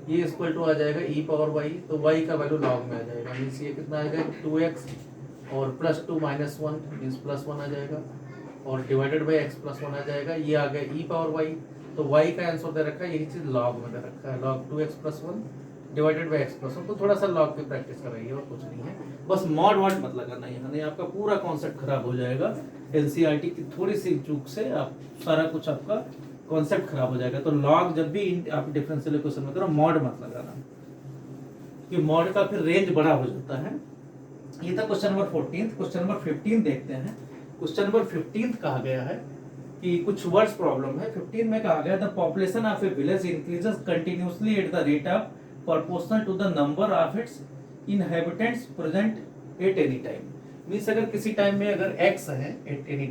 Speaker 1: ये इक्वल टू आ जाएगा ई पावर वाई, तो वाई का वैल्यू लॉग में आ जाएगा, मीन्स ये कितना आएगा 2x और प्लस 2 माइनस 1 मीन्स प्लस 1 आ जाएगा, और डिवाइडेड बाई एक्स प्लस 1 आ जाएगा, ये आ गया ई पावर वाई। तो वाई का आंसर दे रखा है, यही चीज लॉग में दे रखा है, log 2x plus 1 divided bye x plus one. तो थोड़ा सा लॉग की प्रैक्टिस कराइए और कुछ नहीं है, बस मॉड वॉड मत लगाना यहाँ, नहीं आपका पूरा कॉन्सेप्ट खराब हो जाएगा। एनसीईआरटी की थोड़ी सी चूक से आप सारा कुछ आपका कॉन्सेप्ट खराब हो जाएगा। तो लॉग जब भी आप डिफरेंशियल इक्वेशन में करो मॉड मत लगाना, कि मॉड का फिर रेंज बड़ा हो जाता है। ये था क्वेश्चन नंबर 14। क्वेश्चन नंबर 15 देखते हैं। क्वेश्चन नंबर 15 कहा गया है कि कुछ वर्ड्स प्रॉब्लम है। 15 में कहा गया the population of a village increases continuously at the rate of proportional to the number of its inhabitants present at any time. Means अगर किसी टाइम में अगर x है एट एनी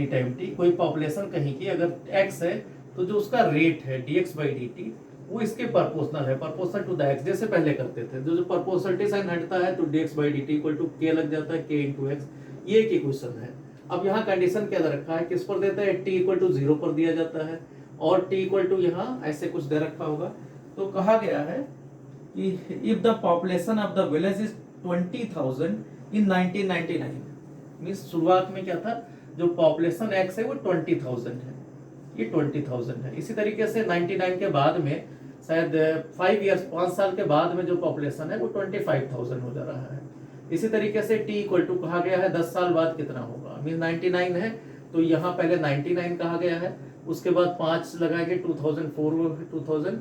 Speaker 1: टाइम t, कोई पॉपुलेशन कहीं की अगर x है तो जो उसका रेट है dx/dt वो इसके प्रोपोर्शनल है, प्रोपोर्शनल टू द x, जैसे पहले करते थे। जो प्रोपोर्शनलिटी साइन हटता है तो dx/dt इक्वल टू k लग जाता है, k इंटू एक्स। ये एक इक्वेशन है। अब यहाँ कंडीशन क्या दे रखा है, किस पर देता है, t इक्वल टू 0 पर दिया जाता है और t इक्वल टू यहाँ ऐसे कुछ दे रखा होगा। तो कहा गया है कि if the population of the village is 20,000 in 1999, means शुरुआत में क्या था, जो पॉपुलेशन x है वो 20,000 है, ये 20,000 है। इसी तरीके से 99 के बाद में शायद 5 इयर्स 5 साल के बाद में जो पॉपुलेशन है वो 25,000 हो जा रहा है। इसी तरीके से t इक्वल टू कहा गया है 10 साल बाद कितना होगा, मीन 99 है तो यहाँ पहले 99 कहा गया है, उसके बाद 5 लगाएंगे 2005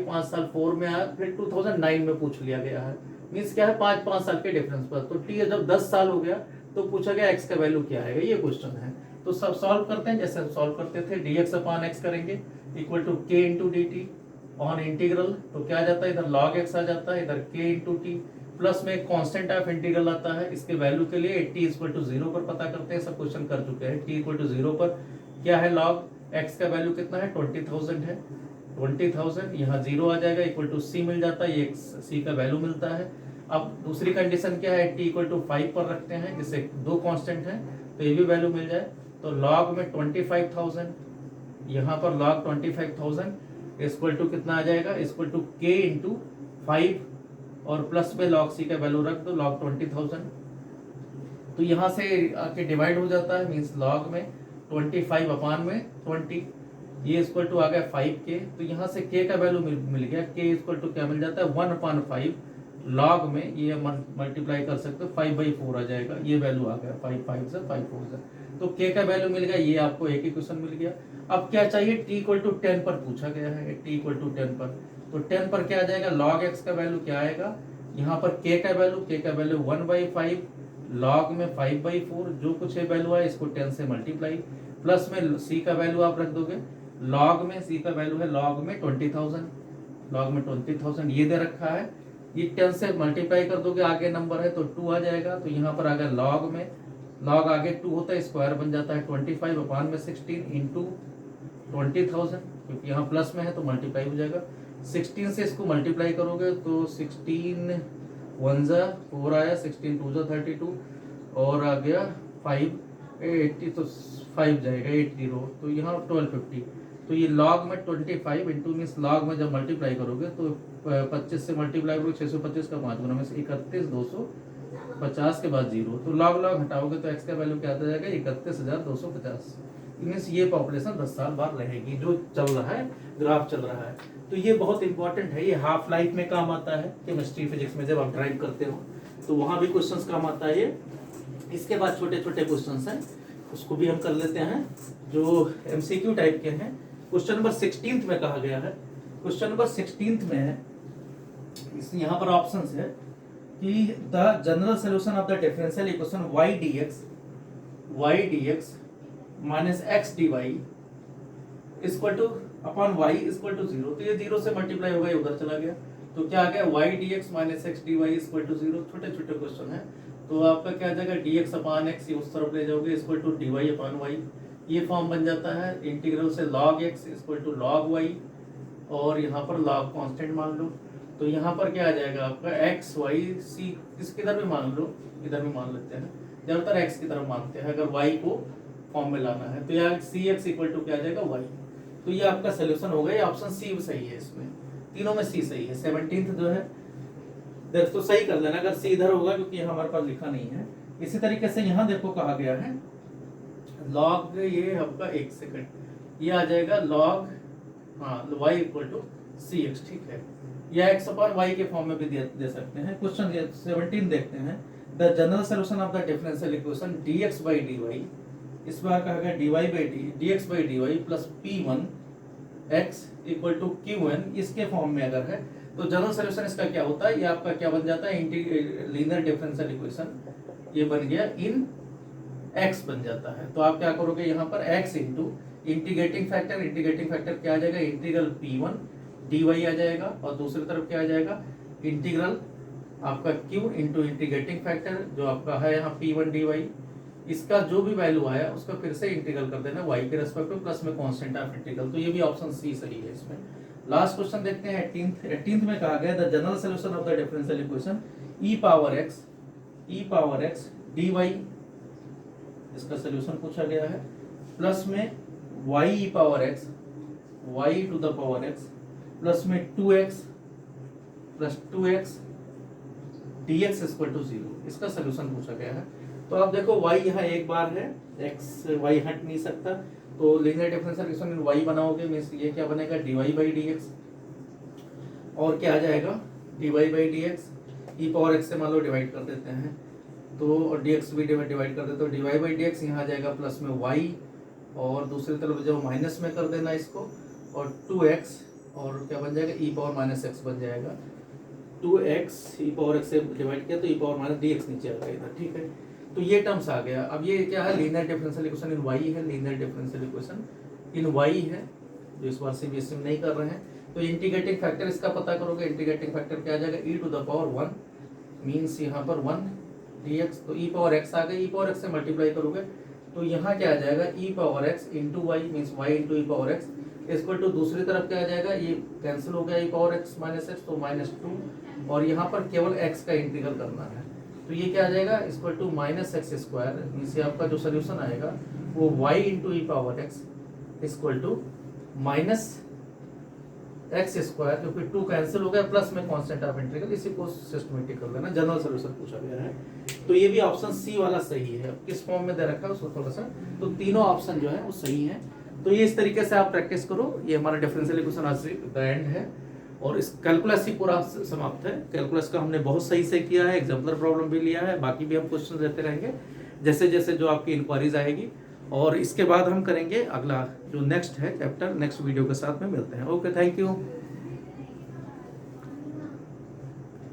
Speaker 1: 5 साल 4 में आया, फिर 2009 में पूछ लिया गया है। मीन्स क्या है 5 साल के डिफरेंस पर। तो t जब 10 साल हो गया तो पूछा गया x का वैल्यू क्या आएगा, ये क्वेश्चन है। तो सब सॉल्व करते हैं जैसे हम सॉल्व करते थे, dx/x करेंगे equal to k into d t on integral. तो क्या आ जाता है, इधर log x आ जाता है, इधर k इंटू टी, प्लस में कांस्टेंट ऑफ इंटीग्रल आता है। इसके वैल्यू के लिए t इक्वल टू 0 पर पता करते हैं, सब क्वेश्चन कर चुके हैं। t इक्वल टू 0 पर क्या है, log x का वैल्यू कितना है, 20,000 है। 20,000 यहाँ 0 आ जाएगा, इक्वल टू c मिल जाता है, ये c का वैल्यू मिलता है। अब दूसरी कंडीशन क्या है, t इक्वल टू 5 पर रखते हैं, जिससे दो कांस्टेंट हैं तो ये भी वैल्यू मिल जाए। तो log में 25,000, यहाँ पर log 25,000 इक्वल टू कितना आ जाएगा, इक्वल टू k इंटू 5 और प्लस में log c का वैल्यू रख दो, log 20,000। तो यहाँ से आके डिवाइड हो जाता है, मीन्स log में 25 अपान में 20, ये इक्वल टू आ गया 5k। तो यहाँ से k का वैल्यू मिल गया, k इक्वल टू क्या मिल जाता है 1/5 log में, ये मल्टीप्लाई कर सकते हो 5/4 आ जाएगा, ये वैल्यू आ गया 5 5 से 5 4 से। तो k का वैल्यू मिल गया, ये आपको एक ही क्वेश्चन मिल गया। अब क्या चाहिए, t इक्वल टू 10 पर पूछा गया है, t इक्वल टू 10 पर। तो 10 पर क्या आ जाएगा, log x का वैल्यू क्या आएगा, यहाँ पर k का वैल्यू 1/5 log में 5/4, जो कुछ है वैल्यू है इसको 10 से मल्टीप्लाई, प्लस में c का वैल्यू आप रख दोगे, log में c का वैल्यू है log में 20,000, ये दे रखा है, ये 10 से मल्टीप्लाई कर दोगे, आगे नंबर है तो 2 आ जाएगा। तो यहाँ पर आ गया log में, log आगे 2 होता है, स्क्वायर बन जाता है 25 अपान में 16 इंटू 20,000, क्योंकि यहाँ प्लस में है तो मल्टीप्लाई हो जाएगा। 16 से इसको मल्टीप्लाई करोगे तो 16 1 जा 4 आया, 16 2 जा 32 और आ गया 5 80, तो 5 जाएगा 80, तो यहाँ 1250। तो ये log में 25 इंटू मीन्स log में जब मल्टीप्लाई करोगे तो 25 से मल्टीप्लाई करोगे 625 का 5 गुना में से 31 250 के बाद 0, तो log हटाओगे तो x का वैल्यू क्या आ जाएगा, 31,250। मीन्स ये पॉपुलेशन 10 साल बाद रहेगी, जो चल रहा है ग्राफ चल रहा है। तो ये बहुत इंपॉर्टेंट है, ये हाफ लाइफ में काम आता है, केमिस्ट्री फिजिक्स में जब आप ड्राइव करते हो तो वहाँ भी क्वेश्चंस काम आता है ये। इसके बाद छोटे छोटे क्वेश्चंस हैं, उसको भी हम कर लेते हैं जो MCQ टाइप के हैं। क्वेश्चन नंबर 16 में कहा गया है, क्वेश्चन नंबर 16 में है, यहाँ पर ऑप्शंस है कि the general solution of the differential equation y dx minus x dy equal to upon y equal to 0, तो ये 0 से मल्टीप्लाई होगा, ये उधर चला गया, तो क्या आ गया y dx minus x dy equal to 0। छोटे छोटे क्वेश्चन है, तो आपका क्या आ जाएगा dx अपान x, ये उस तरफ ले जाओगे, equal to dy upon y, ये फॉर्म बन जाता है। इंटीग्रल से log x equal to log y और यहाँ पर log कांस्टेंट मान लो, तो यहाँ पर क्या आ जाएगा आपका x y c, इसकी तरफ भी मान लो, इधर भी मान लेते हैं, ज्यादातर x की तरफ मानते हैं अगर y को फॉर्म में लाना है। तो यहाँ cx इक्वल टू क्या आ जाएगा y, तो ये आपका सोल्यूशन हो गया। ऑप्शन सी सही है, इसमें तीनों में सी सही है। 17 जो है देख तो सही कर लेना अगर सी इधर होगा, क्योंकि हमारे पास लिखा नहीं है। इसी तरीके से यहाँ देखो कहा गया है log, ये आपका 1 सेकंड, ये आ जाएगा log y equal to cx, ठीक है, या x अपॉन y के फॉर्म में भी दे सकते हैं। क्वेश्चन 17 देखते हैं। The general solution of the differential equation dx by dy, इस बार कहा गया dy by dx by dy plus p1 x equal to qn, इसके फॉर्म में अगर है तो जनरल सोल्यूशन इसका क्या होता है, ये आपका क्या बन जाता है, लीनियर डिफरेंशियल इक्वेशन, ये बन गया इन x बन जाता है। तो आप क्या करोगे यहाँ पर x इंटू इंटीग्रेटिंग फैक्टर क्या आ जाएगा, इंटीग्रल p1 dy आ जाएगा, और दूसरी तरफ क्या आ जाएगा, इंटीग्रल आपका q इंटू इंटीग्रेटिंग फैक्टर जो आपका है यहाँ p1 dy, इसका जो भी वैल्यू आया उसका फिर से इंटीग्रल कर देना y के रेस्पेक्ट में प्लस में कांस्टेंट ऑफ इंटीग्रल। तो ये भी ऑप्शन सी सही है इसमें। लास्ट क्वेश्चन देखते हैं 18th में कहा गया the general solution of the differential equation e power x dy, इसका सोल्यूशन पूछा गया है, प्लस में y e power x y to the power x plus में 2x plus 2x dx equal to 0, इसका सोल्यूशन पूछा गया है। तो आप देखो y यहाँ एक बार है, x y हट नहीं सकता, तो लीनियर डिफरेंशियल इक्वेशन में y बनाओगे, मींस ये क्या बनेगा dy by dx, और क्या आ जाएगा dy by dx, e power x से मान लो डिवाइड कर देते हैं तो, और dx भी डिवाइड कर देते हो, dy by dx यहाँ आ जाएगा प्लस में y, और दूसरी तरफ जो माइनस में कर देना इसको, और 2x, और क्या बन जाएगा e पावर माइनस x बन जाएगा, 2x e पावर x से डिवाइड किया तो e पावर माइनस dx नीचे आ गया इधर, ठीक है। तो ये टर्म्स आ गया। अब ये क्या है, linear differential equation in y है, linear differential equation in y है, जो इस बार सीबीएसई में नहीं कर रहे हैं। तो इंटीग्रेटिंग फैक्टर इसका पता करोगे, इंटीग्रेटिंग फैक्टर क्या आ जाएगा, e to the power 1 means यहाँ पर 1 dx, तो e पावर x आ गया, e पावर x से मल्टीप्लाई करोगे तो यहाँ क्या आ जाएगा, e power x into y means y into e power x equal to, दूसरी तरफ क्या आ जाएगा, ये कैंसिल हो गया, e power x minus x तो -2, और यहाँ पर केवल x का इंटीग्रल करना है, तो ये क्या आ जाएगा equal to minus x square, means आपका जो सोल्यूशन आएगा वो y into e power x equal to minus x square, क्योंकि 2 कैंसिल हो गया, प्लस में कांस्टेंट ऑफ इंटीग्रल, इसी को सिस्टमेटिक कर लेना, जनरल सोल्यूशन पूछा गया है। तो ये भी ऑप्शन सी वाला सही है, किस फॉर्म में दे रखा है उसको थोड़ा सा, तो तीनों ऑप्शन जो है वो सही है। तो ये इस तरीके से आप प्रैक्टिस करो, ये हमारा डिफरेंशियल इक्वेशन आज द एंड है, और इस कैलकुलस ही पूरा समाप्त है। कैलकुलस का हमने बहुत सही से किया है, एग्जाम्पलर प्रॉब्लम भी लिया है, बाकी भी हम क्वेश्चन देते रहेंगे जैसे जैसे जो आपकी इंक्वायरीज आएगी, और इसके बाद हम करेंगे अगला जो नेक्स्ट है चैप्टर, नेक्स्ट वीडियो के साथ में मिलते हैं। Okay, thank you.